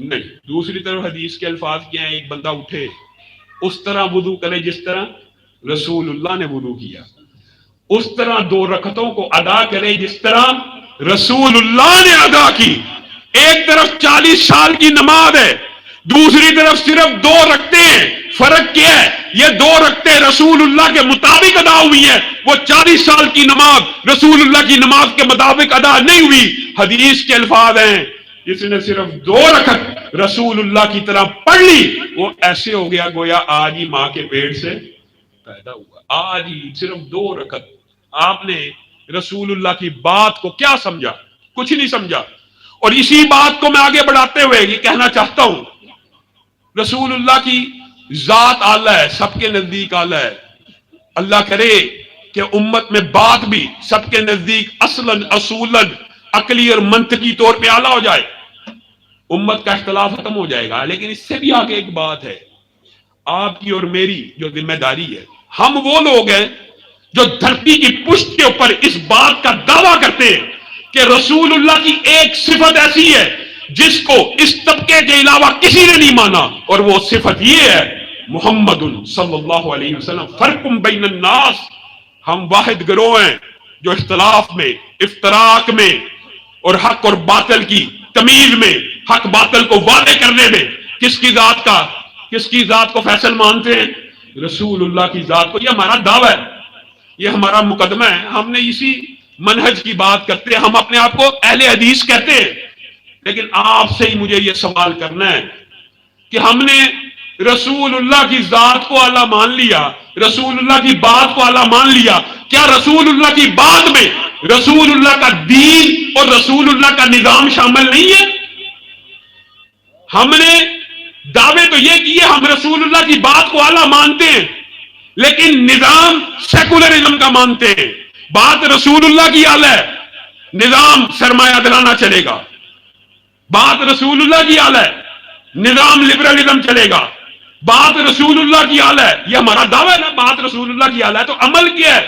نہیں، دوسری طرف حدیث کے الفاظ کیا ہیں، ایک بندہ اٹھے اس طرح وضو کرے جس طرح رسول اللہ نے وضو کیا، اس طرح 2 رکعتوں کو ادا کرے جس طرح رسول اللہ نے ادا کی۔ ایک طرف 40 سال کی نماز ہے، دوسری طرف صرف 2 رکعتیں ہیں۔ فرق کیا ہے؟ یہ 2 رکعتیں رسول اللہ کے مطابق ادا ہوئی ہیں، وہ 40 سال کی نماز رسول اللہ کی نماز کے مطابق ادا نہیں ہوئی۔ حدیث کے الفاظ ہیں، جس نے صرف 2 رکعت رسول اللہ کی طرح پڑھ لی، وہ ایسے ہو گیا گویا آج ہی ماں کے پیٹ سے پیدا ہوا، آج ہی صرف 2 رکعت۔ آپ نے رسول اللہ کی بات کو کیا سمجھا؟ کچھ نہیں سمجھا۔ اور اسی بات کو میں آگے بڑھاتے ہوئے یہ کہنا چاہتا ہوں، رسول اللہ کی ذات اعلیٰ ہے، سب کے نزدیک اعلیٰ ہے۔ اللہ کرے کہ امت میں بات بھی سب کے نزدیک اصلاً اصولاً عقلی اور منطقی طور پہ اعلیٰ ہو جائے، امت کا اختلاف ختم ہو جائے گا۔ لیکن اس سے بھی آگے ایک بات ہے، آپ کی اور میری جو ذمہ داری ہے، ہم وہ لوگ ہیں جو دھرتی کی پشت کے اوپر اس بات کا دعویٰ کرتے ہیں کہ رسول اللہ کی ایک صفت ایسی ہے جس کو اس طبقے کے علاوہ کسی نے نہیں مانا، اور وہ صفت یہ ہے محمد صلی اللہ علیہ وسلم فرق بین الناس، ہم واحد گروہ ہیں جو اختلاف میں، افتراق میں اور حق اور باطل کی تمیز میں، حق باطل کو واضح کرنے میں کس کی ذات کو فیصل مانتے ہیں؟ رسول اللہ کی ذات کو۔ یہ ہمارا دعویٰ ہے، یہ ہمارا مقدمہ ہے، ہم نے اسی منہج کی بات کرتے ہیں، ہم اپنے آپ کو اہل حدیث کہتے ہیں۔ لیکن آپ سے ہی مجھے یہ سوال کرنا ہے کہ ہم نے رسول اللہ کی ذات کو اعلیٰ مان لیا، رسول اللہ کی بات کو اعلیٰ مان لیا، کیا رسول اللہ کی بات میں رسول اللہ کا دین اور رسول اللہ کا نظام شامل نہیں ہے؟ ہم نے دعوے تو یہ کیے ہم رسول اللہ کی بات کو اعلیٰ مانتے ہیں، لیکن نظام سیکولرزم کا مانتے ہیں۔ بات رسول اللہ کی اعلیٰ ہے، نظام سرمایہ دارانہ چلے گا۔ بات رسول اللہ کی اعلیٰ ہے، نظام لبرلزم چلے گا۔ بات رسول اللہ کی اعلیٰ ہے، یہ ہمارا دعویٰ ہے نا، بات رسول اللہ کی اعلیٰ ہے۔ تو عمل کیا ہے؟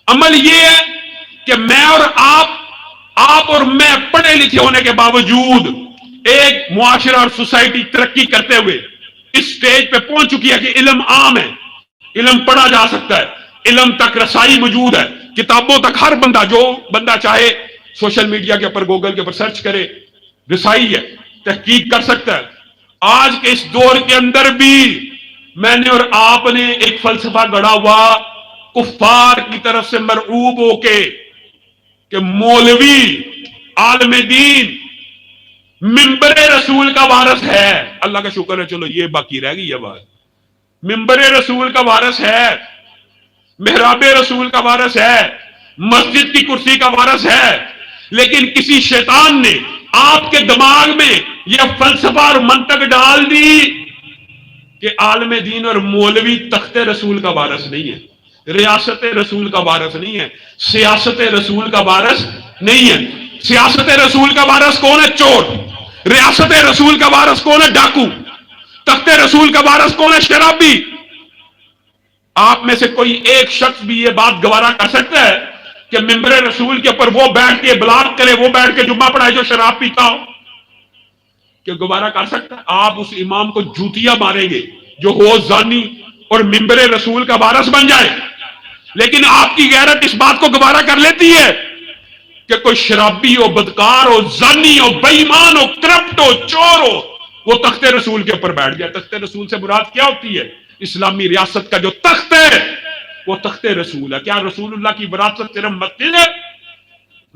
عمل یہ ہے کہ میں اور آپ اور میں پڑھے لکھے ہونے کے باوجود ایک معاشرہ اور سوسائٹی ترقی کرتے ہوئے اس سٹیج پہ پہنچ چکی ہے کہ علم عام ہے، علم پڑھا جا سکتا ہے، علم تک رسائی موجود ہے، کتابوں تک ہر بندہ، جو بندہ چاہے سوشل میڈیا کے اوپر، گوگل کے اوپر سرچ کرے، رسائی ہے، تحقیق کر سکتا ہے۔ آج کے اس دور کے اندر بھی میں نے اور آپ نے ایک فلسفہ گڑھا ہوا کفار کی طرف سے مرعوب ہو کے کہ مولوی عالم دین منبر رسول کا وارث ہے۔ اللہ کا شکر ہے، چلو یہ باقی رہ گئی ہے بات، منبر رسول کا وارث ہے، محراب رسول کا وارث ہے، مسجد کی کرسی کا وارث ہے۔ لیکن کسی شیطان نے آپ کے دماغ میں یہ فلسفہ اور منطق ڈال دی کہ عالم دین اور مولوی تخت رسول کا وارث نہیں ہے، ریاست رسول کا وارث نہیں ہے، سیاست رسول کا وارث نہیں ہے۔ سیاست رسول کا وارث کون ہے؟ چور۔ ریاست رسول کا وارث کون ہے؟ ڈاکو۔ تخت رسول کا وارث کون ہے؟ شرابی۔ آپ میں سے کوئی ایک شخص بھی یہ بات گوارا کر سکتا ہے کہ ممبر رسول کے اوپر وہ بیٹھ کے بلاغ کرے، وہ بیٹھ کے جمعہ پڑھائے جو شراب پیتا ہو؟ کہ گوارا کر سکتا ہے؟ آپ اس امام کو جوتیاں ماریں گے جو ہو زانی اور ممبر رسول کا وارث بن جائے۔ لیکن آپ کی غیرت اس بات کو گوارا کر لیتی ہے کہ کوئی شرابی ہو، بدکار ہو، زانی ہو، بے ایمان ہو، کرپٹ ہو، چور ہو، وہ تخت رسول کے اوپر بیٹھ گیا۔ تخت رسول سے مراد کیا ہوتی ہے؟ اسلامی ریاست کا جو تخت ہے وہ تخت رسول ہے۔ کیا رسول اللہ کی وراثت صرف مسجد ہے؟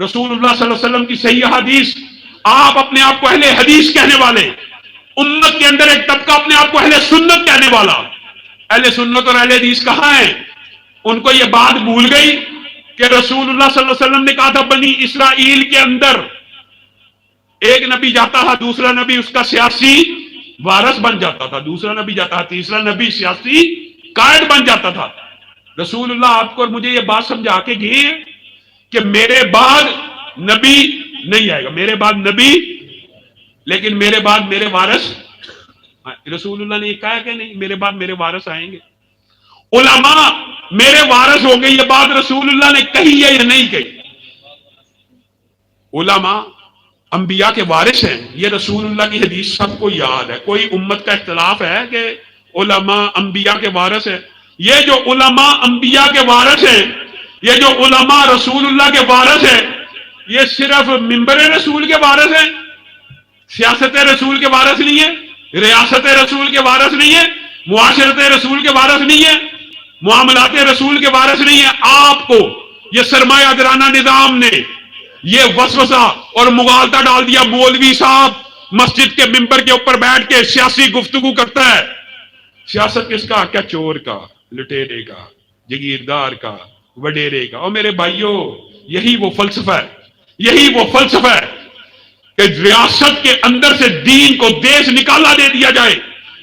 رسول اللہ صلی اللہ علیہ وسلم کی صحیح حدیث، آپ اپنے آپ کو اہل حدیث کہنے والے، امت کے اندر ایک طبقہ اپنے آپ کو اہل سنت کہنے والا، اہل سنت اور اہل حدیث کہاں ہیں؟ ان کو یہ بات بھول گئی کہ رسول اللہ صلی اللہ علیہ وسلم نے کہا تھا بنی اسرائیل کے اندر ایک نبی جاتا تھا، دوسرا نبی اس کا سیاسی وارث بن جاتا تھا، دوسرا نبی جاتا تھا، تیسرا نبی سیاسی قائد بن جاتا تھا۔ رسول اللہ آپ کو اور مجھے یہ بات سمجھا کے گئے ہیں کہ میرے بعد نبی نہیں آئے گا، میرے بعد نبی، لیکن میرے بعد میرے وارث۔ رسول اللہ نے یہ کہا کہ نہیں میرے بعد میرے وارث آئیں گے، علماء میرے وارث ہوں گے، یہ بات رسول اللہ نے کہی ہے یا نہیں کہی؟ علماء انبیاء کے وارث ہیں، یہ رسول اللہ کی حدیث سب کو یاد ہے۔ کوئی امت کا اختلاف ہے کہ علماء انبیاء کے وارث ہیں؟ یہ جو علماء انبیاء کے وارث ہیں، یہ جو علماء رسول اللہ کے وارث ہیں، یہ صرف منبر رسول کے وارث ہیں، سیاست رسول کے وارث نہیں ہے، ریاست رسول کے وارث نہیں ہے، معاشرت رسول کے وارث نہیں ہے، معاملات رسول کے وارث نہیں ہے۔ آپ کو یہ سرمایہ دارانہ نظام نے یہ وسوسہ اور مغالطہ ڈال دیا، مولوی صاحب مسجد کے منبر کے اوپر بیٹھ کے سیاسی گفتگو کرتا ہے۔ سیاست کس کا؟ کیا چور کا، لٹیرے کا، جگیردار کا، وڈیرے کا؟ اور میرے بھائیوں، یہی وہ فلسفہ ہے، یہی وہ فلسفہ ہے کہ ریاست کے اندر سے دین کو دیش نکالا دے دیا جائے،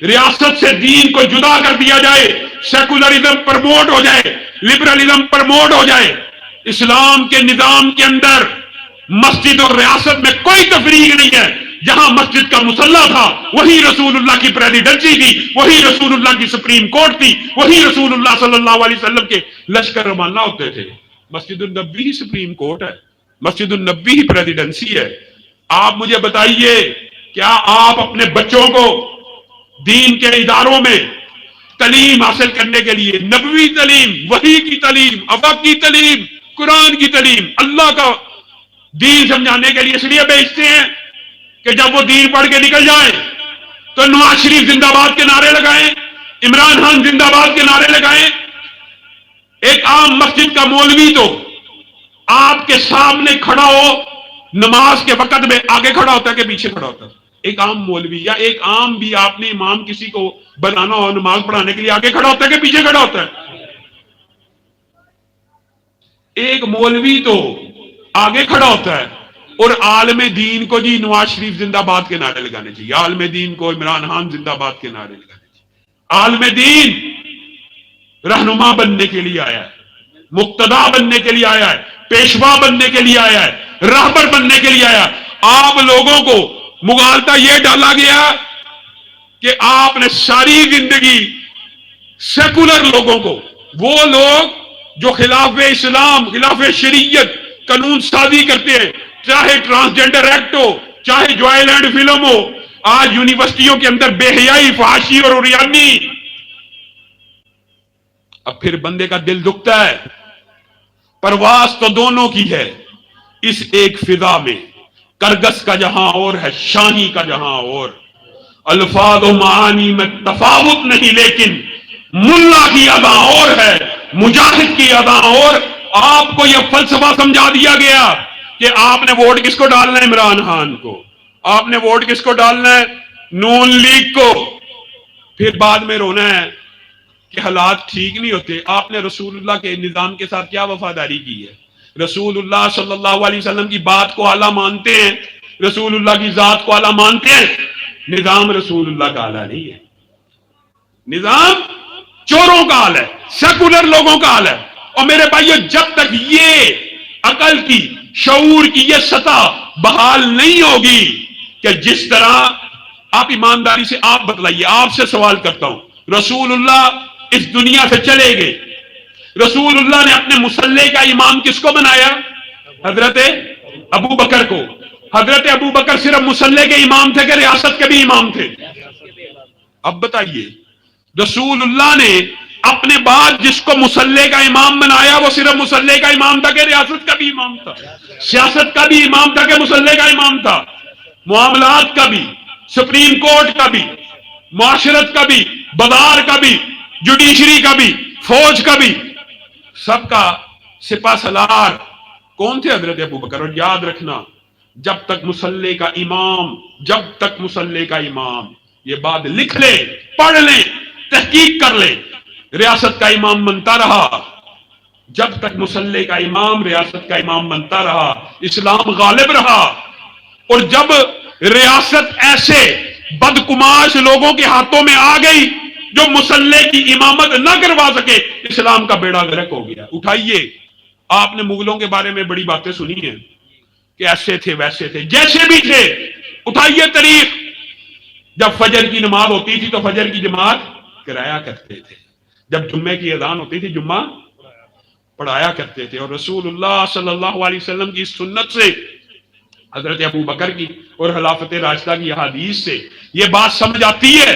ریاست سے دین کو جدا کر دیا جائے، سیکولرزم پرموٹ ہو جائے، لبرلزم پرموٹ ہو جائے۔ اسلام کے نظام کے اندر مسجد اور ریاست میں کوئی تفریق نہیں ہے۔ جہاں مسجد کا مصلی تھا وہی رسول اللہ کی پریزیڈنسی تھی، وہی رسول اللہ کی سپریم کورٹ تھی، وہی رسول اللہ صلی اللہ علیہ وسلم کے لشکر روانہ ہوتے تھے۔ مسجد النبی ہی سپریم کورٹ ہے، مسجد النبی ہی پریزیڈنسی ہے۔ آپ مجھے بتائیے، کیا آپ اپنے بچوں کو دین کے اداروں میں تعلیم حاصل کرنے کے لیے نبوی تعلیم، وحی کی تعلیم، افق کی تعلیم، قرآن کی تعلیم، اللہ کا دین سمجھانے کے لیے اس لیے بھیجتے ہیں کہ جب وہ دین پڑھ کے نکل جائیں تو نواز شریف زندہ باد کے نعرے لگائیں، عمران خان زندہ باد کے نعرے لگائیں۔ ایک عام مسجد کا مولوی تو آپ کے سامنے کھڑا ہو، نماز کے وقت میں آگے کھڑا ہوتا ہے کہ پیچھے کھڑا ہوتا ہے؟ ایک عام مولوی یا ایک عام بھی آپ نے امام کسی کو بنانا ہو نماز پڑھانے کے لیے آگے کھڑا ہوتا ہے کہ پیچھے کھڑا ہوتا ہے؟ ایک مولوی تو آگے کھڑا ہوتا ہے، اور عالم دین کو جی نواز شریف زندہ باد کے نعرے لگانے چاہیے، عالم دین کو عمران خان زندہ باد کے نعرے لگانے چاہیے۔ عالم دین رہنما بننے کے لیے آیا ہے، مقتدا بننے کے لیے آیا ہے، پیشوا بننے کے لیے آیا ہے، راہبر بننے کے لیے آیا۔ آپ لوگوں کو مغالطہ یہ ڈالا گیا کہ آپ نے ساری زندگی سیکولر لوگوں کو، وہ لوگ جو خلاف اسلام، خلاف شریعت قانون سازی کرتے ہیں، چاہے ٹرانسجنڈر ایکٹ ہو، چاہے جوائے لینڈ فلم ہو، آج یونیورسٹیوں کے اندر بے حیائی، فحاشی اور عریانی۔ اب پھر بندے کا دل دکھتا ہے۔ پرواز تو دونوں کی ہے اس ایک فضا میں، کرگس کا جہاں اور ہے، شانی کا جہاں اور، الفاظ و معانی میں تفاوت نہیں لیکن ملا کی ادا اور ہے، مجاہد کی ادا اور۔ آپ کو یہ فلسفہ سمجھا دیا گیا کہ آپ نے ووٹ کس کو ڈالنا ہے؟ عمران خان کو۔ آپ نے ووٹ کس کو ڈالنا ہے؟ نون لیگ کو۔ پھر بعد میں رونا ہے کہ حالات ٹھیک نہیں ہوتے۔ آپ نے رسول اللہ کے نظام کے ساتھ کیا وفاداری کی ہے؟ رسول اللہ صلی اللہ علیہ وسلم کی بات کو اعلیٰ مانتے ہیں، رسول اللہ کی ذات کو اعلیٰ مانتے ہیں، نظام رسول اللہ کا اعلیٰ نہیں ہے۔ نظام چوروں کا حال ہے، سیکولر لوگوں کا حال ہے۔ اور میرے بھائیو، جب تک یہ عقل کی، شعور کی یہ سطح بحال نہیں ہوگی کہ جس طرح آپ ایمانداری سے آپ بتلائیے، آپ سے سوال کرتا ہوں، رسول اللہ اس دنیا سے چلے گئے، رسول اللہ نے اپنے مصلی کا امام کس کو بنایا؟ حضرت ابو بکر کو۔ حضرت ابو بکر صرف مصلی کے امام تھے کہ ریاست کے بھی امام تھے؟ اب بتائیے، رسول اللہ نے اپنے بعد جس کو مصلی کا امام بنایا وہ صرف مصلی کا امام تھا کہ ریاست کا بھی امام تھا؟ سیاست کا بھی امام تھا کہ مصلی کا امام تھا؟ معاملات کا بھی، سپریم کورٹ کا بھی، معاشرت کا بھی، بازار کا بھی، جوڈیشری کا بھی، فوج کا بھی، سب کا سپہ سالار کون تھے؟ حضرت ابو بکر۔ اور یاد رکھنا، جب تک مصلی کا امام، جب تک مصلی کا امام، یہ بات لکھ لے، پڑھ لیں، تحقیق کر لیں، ریاست کا امام بنتا رہا۔ جب تک مصلی کا امام ریاست کا امام بنتا رہا، اسلام غالب رہا۔ اور جب ریاست ایسے بدقماش لوگوں کے ہاتھوں میں آ گئی جو مصلی کی امامت نہ کروا سکے، اسلام کا بیڑا غرق ہو گیا۔ اٹھائیے، آپ نے مغلوں کے بارے میں بڑی باتیں سنی ہیں کہ ایسے تھے، ویسے تھے، جیسے بھی تھے۔ اٹھائیے تاریخ، جب فجر کی نماز ہوتی تھی تو فجر کی جماعت کرایا کرتے تھے، جب جمعے کی اذان ہوتی تھی جمعہ پڑھایا کرتے تھے۔ اور رسول اللہ صلی اللہ علیہ وسلم کی سنت سے، حضرت ابو بکر کی اور خلافت راشدہ کی حدیث سے یہ بات سمجھ آتی ہے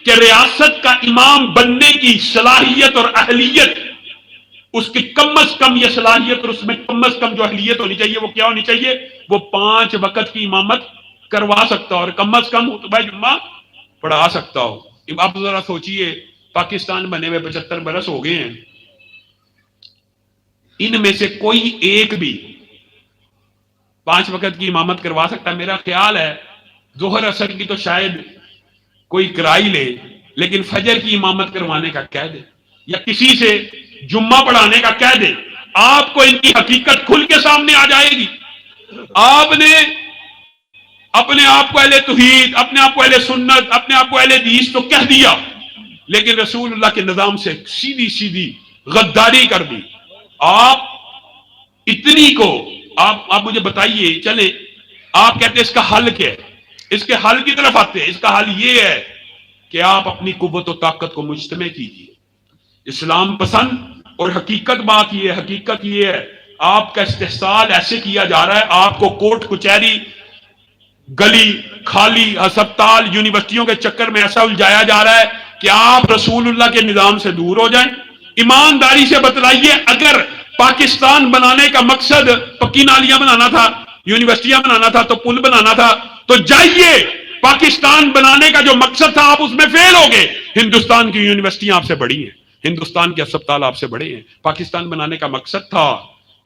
کہ ریاست کا امام بننے کی صلاحیت اور اہلیت، اس کی کم از کم یہ صلاحیت اور اس میں کم از کم جو اہلیت ہونی چاہیے وہ کیا ہونی چاہیے؟ وہ 5 وقت کی امامت کروا سکتا ہو اور کم از کم خطبہ جمعہ پڑھا سکتا ہو۔ آپ ذرا سوچئے، پاکستان بنے ہوئے 75 برس ہو گئے ہیں، ان میں سے کوئی ایک بھی 5 وقت کی امامت کروا سکتا ہے؟ میرا خیال ہے ظہر اثر کی تو شاید کوئی کرائی لے، لیکن فجر کی امامت کروانے کا کہہ دے یا کسی سے جمعہ پڑھانے کا کہہ دے، آپ کو ان کی حقیقت کھل کے سامنے آ جائے گی۔ آپ نے اپنے آپ کو اہل توحید، اپنے آپ کو اہل سنت، اپنے آپ کو اہل حدیث تو کہہ دیا، لیکن رسول اللہ کے نظام سے سیدھی سیدھی غداری کر دی۔ آپ اتنی کو آپ مجھے بتائیے، چلیں آپ کہتے ہیں اس کا حل کیا ہے؟ اس کے حل کی طرف آتے ہیں۔ اس کا حل یہ ہے کہ آپ اپنی قوت و طاقت کو مجتمع کیجیے۔ اسلام پسند اور حقیقت بات یہ ہے، حقیقت یہ ہے، آپ کا استحصال ایسے کیا جا رہا ہے، آپ کو کورٹ کچہری، گلی کھالی، ہسپتال، یونیورسٹیوں کے چکر میں ایسا الجھایا جا رہا ہے کہ آپ رسول اللہ کے نظام سے دور ہو جائیں؟ ایمانداری سے بتلائیے، اگر پاکستان بنانے کا مقصد پکی نالیاں بنانا تھا، یونیورسٹیاں بنانا تھا، تو پل بنانا تھا، تو جائیے، پاکستان بنانے کا جو مقصد تھا آپ اس میں فیل ہو گئے۔ ہندوستان کی یونیورسٹیاں آپ سے بڑی ہیں، ہندوستان کے اسپتال آپ سے بڑے ہیں۔ پاکستان بنانے کا مقصد تھا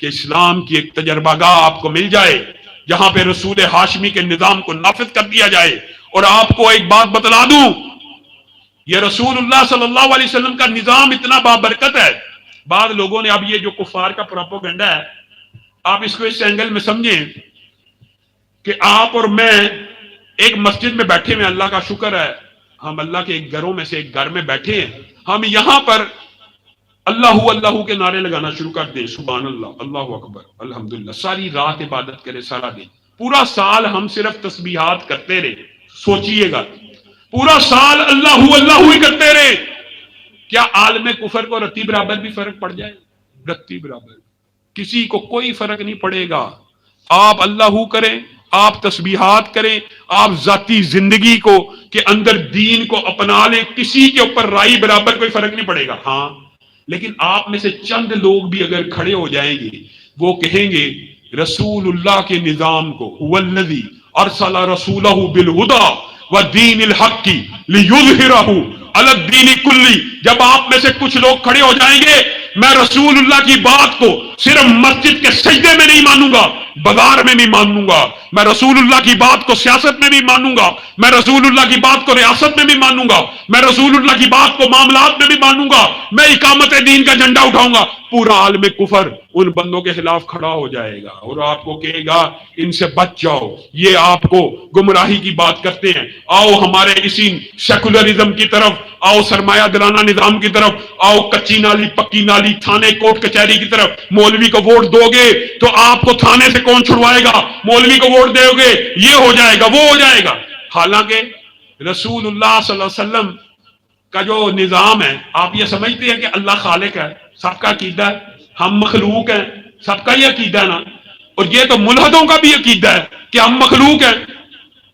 کہ اسلام کی ایک تجربہ گاہ آپ کو مل جائے، جہاں پہ رسول ہاشمی کے نظام کو نافذ کر دیا جائے۔ اور آپ کو ایک بات بتلا دوں، یہ رسول اللہ صلی اللہ علیہ وسلم کا نظام اتنا بابرکت ہے، بعض لوگوں نے اب یہ جو کفار کا پروپیگنڈا ہے، آپ اس کو اس اینگل میں سمجھیں کہ آپ اور میں ایک مسجد میں بیٹھے ہوئے، اللہ کا شکر ہے ہم اللہ کے ایک گھروں میں سے ایک گھر میں بیٹھے ہیں، ہم یہاں پر اللہ اللہ کے نعرے لگانا شروع کر دیں، سبحان اللہ، اللہ اکبر، الحمدللہ، ساری رات عبادت کرے، سارا دن، پورا سال ہم صرف تسبیحات کرتے رہے، سوچئے گا پورا سال اللہ اللہ ہی کرتے رہے، کیا عالم کفر کو رتی برابر بھی فرق پڑ جائے؟ رتی برابر کسی کو کوئی فرق نہیں پڑے گا۔ آپ اللہ کریں، آپ تسبیحات کریں، آپ ذاتی زندگی کو کے اندر دین کو اپنا لیں، کسی کے اوپر رائی برابر کوئی فرق نہیں پڑے گا۔ ہاں لیکن آپ میں سے چند لوگ بھی اگر کھڑے ہو جائیں گے، وہ کہیں گے رسول اللہ کے نظام کو، والذی ارسل رسولہ بالہدی ودین الحق لیظہرہ علی الدین کلی، جب آپ میں سے کچھ لوگ کھڑے ہو جائیں گے، میں رسول اللہ کی بات کو صرف مسجد کے سجدے میں نہیں مانوں گا، بازار میں بھی مانوں گا، میں رسول اللہ کی بات کو سیاست میں بھی مانوں گا، میں رسول اللہ کی بات کو ریاست میں بھی مانوں گا، میں رسول اللہ کی بات کو معاملات میں بھی مانوں گا، میں اقامت دین کا جھنڈا اٹھاؤں گا، پورا عالم کفر ان بندوں کے خلاف کھڑا ہو جائے گا اور آپ کو کہے گا ان سے بچ جاؤ، یہ آپ کو گمراہی کی بات کرتے ہیں، آؤ ہمارے اسی سیکولرزم کی طرف آؤ، سرمایہ دارانہ نظام کی طرف آؤ، کچی نالی پکی نالی تھانے کوٹ کچہری کی طرف، مولوی کو ووٹ دو گے تو آپ کو تھانے سے کون چھڑوائے گا، مولوی کو ووٹ دو گے یہ ہو جائے گا وہ ہو جائے گا۔ حالانکہ رسول اللہ صلی اللہ علیہ وسلم کا جو نظام ہے، آپ یہ سمجھتے ہیں کہ اللہ خالق ہے، سب کا عقیدہ ہے، ہم مخلوق ہیں، سب کا یہ عقیدہ ہے نا، اور یہ تو ملحدوں کا بھی عقیدہ ہے کہ ہم مخلوق ہیں،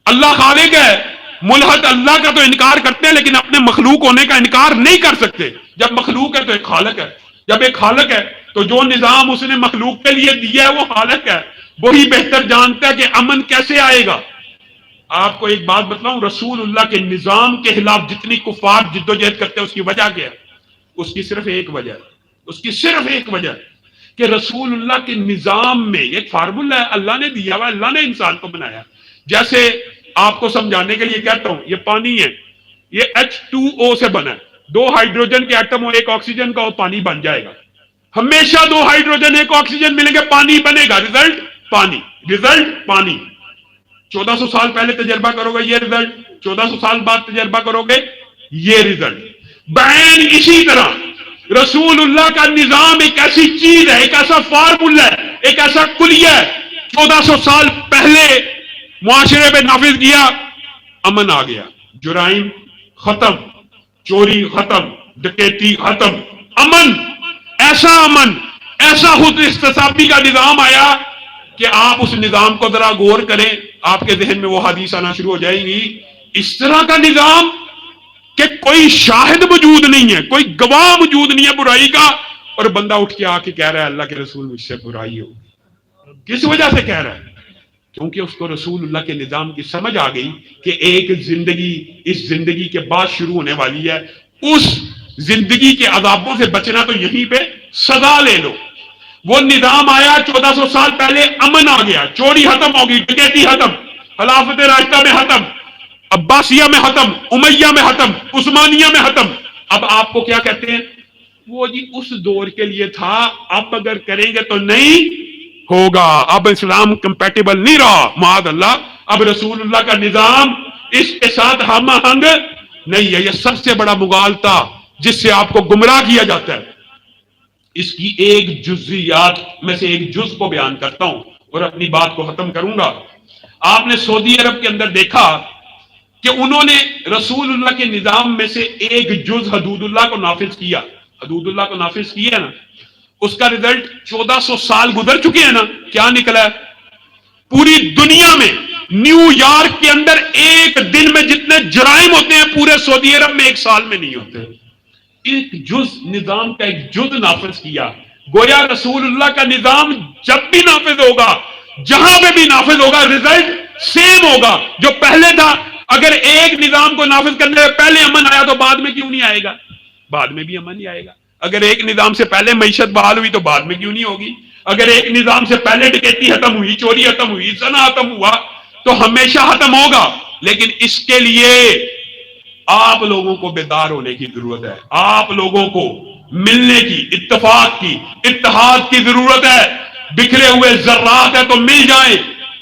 اللہ خالق ہے۔ ملحد اللہ کا تو انکار کرتے ہیں لیکن اپنے مخلوق ہونے کا انکار نہیں کر سکتے۔ جب مخلوق ہے تو ایک خالق ہے، جب ایک خالق ہے تو جو نظام اس نے مخلوق کے لیے دیا ہے وہ خالق ہے، وہی بہتر جانتا ہے کہ امن کیسے آئے گا۔ آپ کو ایک بات بتلاؤں، رسول اللہ کے نظام کے خلاف جتنی کفار جدوجہد کرتے ہیں اس کی وجہ کیا ہے؟ اس کی صرف ایک وجہ ہے، اس کی صرف ایک وجہ ہے کہ رسول اللہ کے نظام میں ایک فارمولہ ہے، اللہ نے دیا ہوا، اللہ نے انسان کو بنایا۔ جیسے آپ کو سمجھانے کے لیے کہتا ہوں، یہ پانی ہے، یہ H2O سے بنا ہے، دو ہائیڈروجن کے ایٹم ہو، ایک آکسیجن کا ہو، پانی بن جائے گا۔ ہمیشہ دو ہائیڈروجن ایک آکسیجن ملیں گے، پانی بنے گا، ریزلٹ پانی، ریزلٹ پانی۔ 1400 سال پہلے تجربہ کرو گے یہ ریزلٹ، 1400 سال بعد تجربہ کرو گے یہ ریزلٹ۔ بعین اسی طرح رسول اللہ کا نظام ایک ایسی چیز ہے، ایک ایسا فارمولہ ہے، ایک ایسا کلیہ ہے، 1400 سال پہلے معاشرے پہ نافذ کیا، امن آ گیا، جرائم ختم، چوری ختم، ڈکیتی ختم، امن، امن ایسا خود احتسابی کا نظام آیا کہ آپ اس نظام کو ذرا غور کریں، آپ کے ذہن میں وہ حدیث آنا شروع ہو جائیں گی، اس طرح کا نظام کہ کوئی شاہد موجود نہیں ہے، کوئی گواہ موجود نہیں ہے برائی کا، اور بندہ اٹھ کے آ کے کہہ رہا ہے اللہ کے رسول مجھ سے برائی ہو۔ کس وجہ سے کہہ رہا ہے؟ کیونکہ اس کو رسول اللہ کے نظام کی سمجھ آ گئی کہ ایک زندگی اس زندگی کے بعد شروع ہونے والی ہے، اس زندگی کے عذابوں سے بچنا تو یہیں پہ سزا لے لو۔ وہ نظام آیا 1400 سال پہلے، امن آ گیا، چوری ختم ہوگی، ڈکیتی ختم، خلافت راشدہ میں ختم، عباسیہ میں ختم، امیہ میں ختم، عثمانیہ میں ختم۔ اب آپ کو کیا کہتے ہیں؟ وہ جی اس دور کے لیے تھا، اب اگر کریں گے تو نہیں ہوگا، اب اسلام کمپیٹیبل نہیں رہا، معاذ اللہ، اب رسول اللہ کا نظام اس کے ساتھ ہم آہنگ نہیں ہے۔ یہ سب سے بڑا مغالطہ جس سے آپ کو گمراہ کیا جاتا ہے۔ اس کی ایک جزیات میں سے ایک جز کو بیان کرتا ہوں اور اپنی بات کو ختم کروں گا۔ آپ نے سعودی عرب کے اندر دیکھا کہ انہوں نے رسول اللہ کے نظام میں سے ایک جز حدود اللہ کو نافذ کیا، حدود اللہ کو نافذ کیا نا، اس کا ریزلٹ 1400 سال گزر چکے ہیں نا، کیا نکلا ہے؟ پوری دنیا میں نیو یارک کے اندر ایک دن میں جتنے جرائم ہوتے ہیں پورے سعودی عرب میں ایک سال میں نہیں ہوتے. ایک جز نظام کا ایک جز نافذ کیا. گویا رسول اللہ کا نظام جب بھی نافذ ہوگا, جہاں پہ بھی نافذ ہوگا, رزلٹ سیم ہوگا جو پہلے تھا. اگر ایک نظام کو نافذ کرنے سے پہلے امن آیا تو بعد میں کیوں نہیں آئے گا؟ بعد میں بھی امن ہی آئے گا. اگر ایک نظام سے پہلے معیشت بحال ہوئی تو بعد میں کیوں نہیں ہوگی؟ اگر ایک نظام سے پہلے ڈکیتی ختم ہوئی, چوری ختم ہوئی, زنا ختم ہوا تو ہمیشہ ختم ہوگا. لیکن اس کے لیے آپ لوگوں کو بیدار ہونے کی ضرورت ہے. آپ لوگوں کو ملنے کی, اتفاق کی, اتحاد کی ضرورت ہے. بکھرے ہوئے ذرات ہیں تو مل جائیں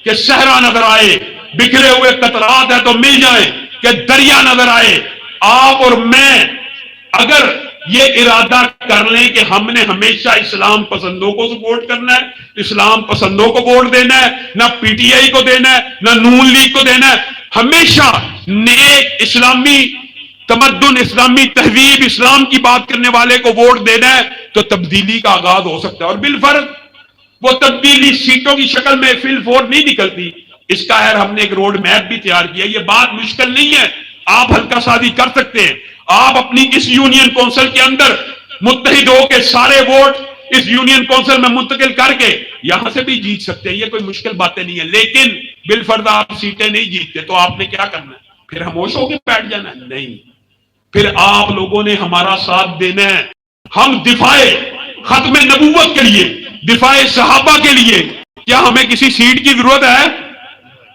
کہ صحرا نظر آئے, بکھرے ہوئے قطرات ہیں تو مل جائیں کہ دریا نظر آئے. آپ اور میں اگر یہ ارادہ کر لیں کہ ہم نے ہمیشہ اسلام پسندوں کو سپورٹ کرنا ہے, اسلام پسندوں کو ووٹ دینا ہے, نہ پی ٹی آئی کو دینا ہے, نہ نون لیگ کو دینا ہے, ہمیشہ نیک اسلامی تمدن, اسلامی تہذیب, اسلام کی بات کرنے والے کو ووٹ دینا ہے, تو تبدیلی کا آغاز ہو سکتا ہے. اور بالفرض وہ تبدیلی سیٹوں کی شکل میں فل فور نہیں نکلتی. اس کا ہم نے ایک روڈ میپ بھی تیار کیا. یہ بات مشکل نہیں ہے, آپ ہلکا سازی کر سکتے ہیں. آپ اپنی اس یونین کونسل کے اندر متحد ہو کے سارے ووٹ اس یونین کونسل میں منتقل کر کے یہاں سے بھی جیت سکتے ہیں. یہ کوئی مشکل باتیں نہیں ہے. لیکن بالفرض آپ سیٹیں نہیں جیتتے تو آپ نے کیا کرنا ہے؟ پھر خاموش ہو کے بیٹھ جانا ہے؟ نہیں, پھر آپ لوگوں نے ہمارا ساتھ دینا ہے. ہم دفاع ختم نبوت کے لیے, دفاع صحابہ کے لیے, کیا ہمیں کسی سیٹ کی ضرورت ہے؟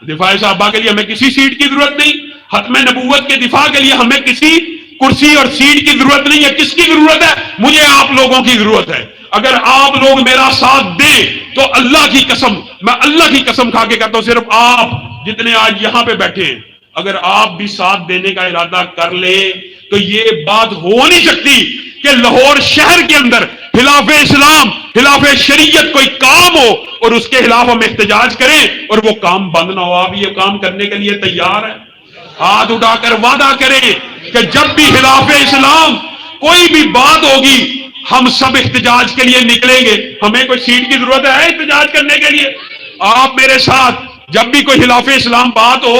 دفاع صحابہ کے لیے ہمیں کسی سیٹ کی ضرورت نہیں. ختم نبوت کے دفاع کے لیے ہمیں کسی کرسی اور سیٹ کی ضرورت نہیں ہے. کس کی ضرورت ہے؟ مجھے آپ لوگوں کی ضرورت ہے. اگر آپ لوگ میرا ساتھ دیں تو اللہ کی قسم, میں اللہ کی قسم کھا کے کہتا ہوں, صرف آپ جتنے آج یہاں پہ بیٹھے ہیں, اگر آپ بھی ساتھ دینے کا ارادہ کر لیں تو یہ بات ہو نہیں سکتی کہ لاہور شہر کے اندر خلاف اسلام, خلاف شریعت کوئی کام ہو اور اس کے خلاف ہم احتجاج کریں اور وہ کام بند نہ ہو. آپ یہ کام کرنے کے لیے تیار ہیں؟ ہاتھ اٹھا کر وعدہ کریں کہ جب بھی خلاف اسلام کوئی بھی بات ہوگی ہم سب احتجاج کے لیے نکلیں گے. ہمیں کوئی سیٹ کی ضرورت ہے احتجاج کرنے کے لیے؟ آپ میرے ساتھ جب بھی کوئی خلاف اسلام بات ہو,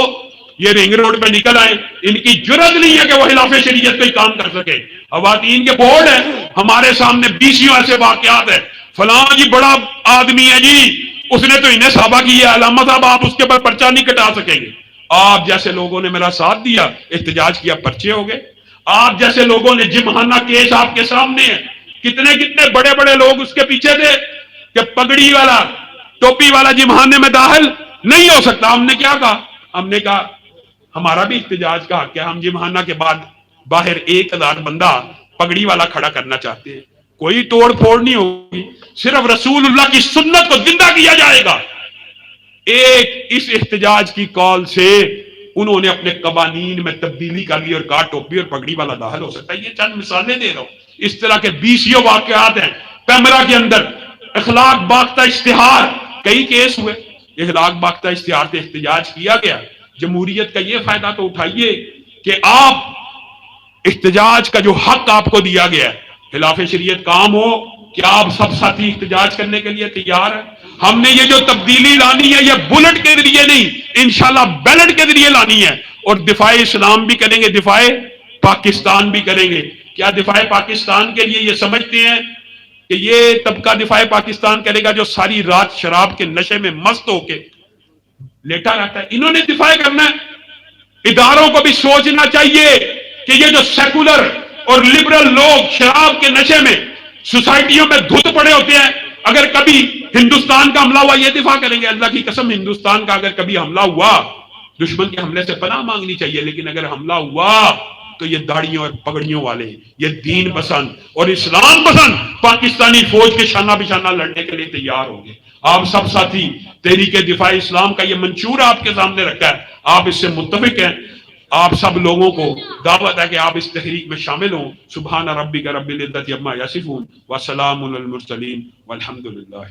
یہ رنگ روڈ پہ نکل آئے. ان کی جرت نہیں ہے کہ وہ خلاف شریعت کوئی کام کر سکے. خواتین کے بورڈ ہیں ہمارے سامنے, 20 ایسے واقعات ہیں, فلاں جی بڑا آدمی ہے جی, اس نے تو انہیں صحابہ کی ہے, علامہ صاحب آپ اس کے پر پرچہ نہیں کٹا سکیں گے. آپ جیسے لوگوں نے میرا ساتھ دیا, احتجاج کیا, پرچے ہو گئے. آپ جیسے لوگوں نے جمہانہ کیس آپ کے سامنے ہے, کتنے کتنے بڑے بڑے لوگ اس کے پیچھے تھے کہ پگڑی والا, ٹوپی والا جمہانے میں داخل نہیں ہو سکتا. ہم نے کیا کہا؟ ہم نے کہا ہمارا بھی احتجاج کا حق ہے, ہم جمہانہ کے بعد باہر 1000 بندہ پگڑی والا کھڑا کرنا چاہتے ہیں. کوئی توڑ پھوڑ نہیں ہوگی, صرف رسول اللہ کی سنت کو زندہ کیا جائے گا. ایک اس احتجاج کی کال سے انہوں نے اپنے قوانین میں تبدیلی کر لی اور کہا ٹوپی اور پگڑی والا داخل ہو سکتا ہے. یہ چند مثالیں دے رہا ہوں. اس طرح کے 20 واقعات ہیں. پیمرا کے اندر اخلاق باختہ اشتہار, کئی کیس ہوئے, اخلاق باختہ اشتہار سے احتجاج کیا گیا. جمہوریت کا یہ فائدہ تو اٹھائیے کہ آپ احتجاج کا جو حق آپ کو دیا گیا ہے, خلاف شریعت کام ہو, کیا آپ سب ساتھی احتجاج کرنے کے لیے تیار ہیں؟ ہم نے یہ جو تبدیلی لانی ہے یہ بلٹ کے ذریعے نہیں, انشاءاللہ بیلٹ کے ذریعے لانی ہے. اور دفاع اسلام بھی کریں گے, دفاع پاکستان بھی کریں گے. کیا دفاع پاکستان کے لیے یہ سمجھتے ہیں کہ یہ طبقہ دفاع پاکستان کرے گا جو ساری رات شراب کے نشے میں مست ہو کے لیٹا رہتا ہے؟ انہوں نے دفاع کرنا ہے. اداروں کو بھی سوچنا چاہیے کہ یہ جو سیکولر اور لبرل لوگ شراب کے نشے میں سوسائٹیوں میں دھت پڑے ہوتے ہیں, اگر کبھی ہندوستان کا حملہ ہوا یہ دفاع کریں گے. اللہ کی قسم, ہندوستان کا اگر کبھی حملہ ہوا, دشمن کے حملے سے پناہ مانگنی چاہیے, لیکن اگر حملہ ہوا تو یہ داڑیوں اور پگڑیوں والے, یہ دین پسند اور اسلام پسند پاکستانی فوج کے شانہ بشانہ لڑنے کے لیے تیار ہوں گے. آپ سب ساتھی تحریک دفاع اسلام کا یہ منشور آپ کے سامنے رکھا ہے, آپ اس سے متفق ہیں. آپ سب لوگوں کو دعوت ہے کہ آپ اس تحریک میں شامل ہوں. سبحان ربک رب العزت عما یصفون وسلام علی المرسلین والحمد للہ.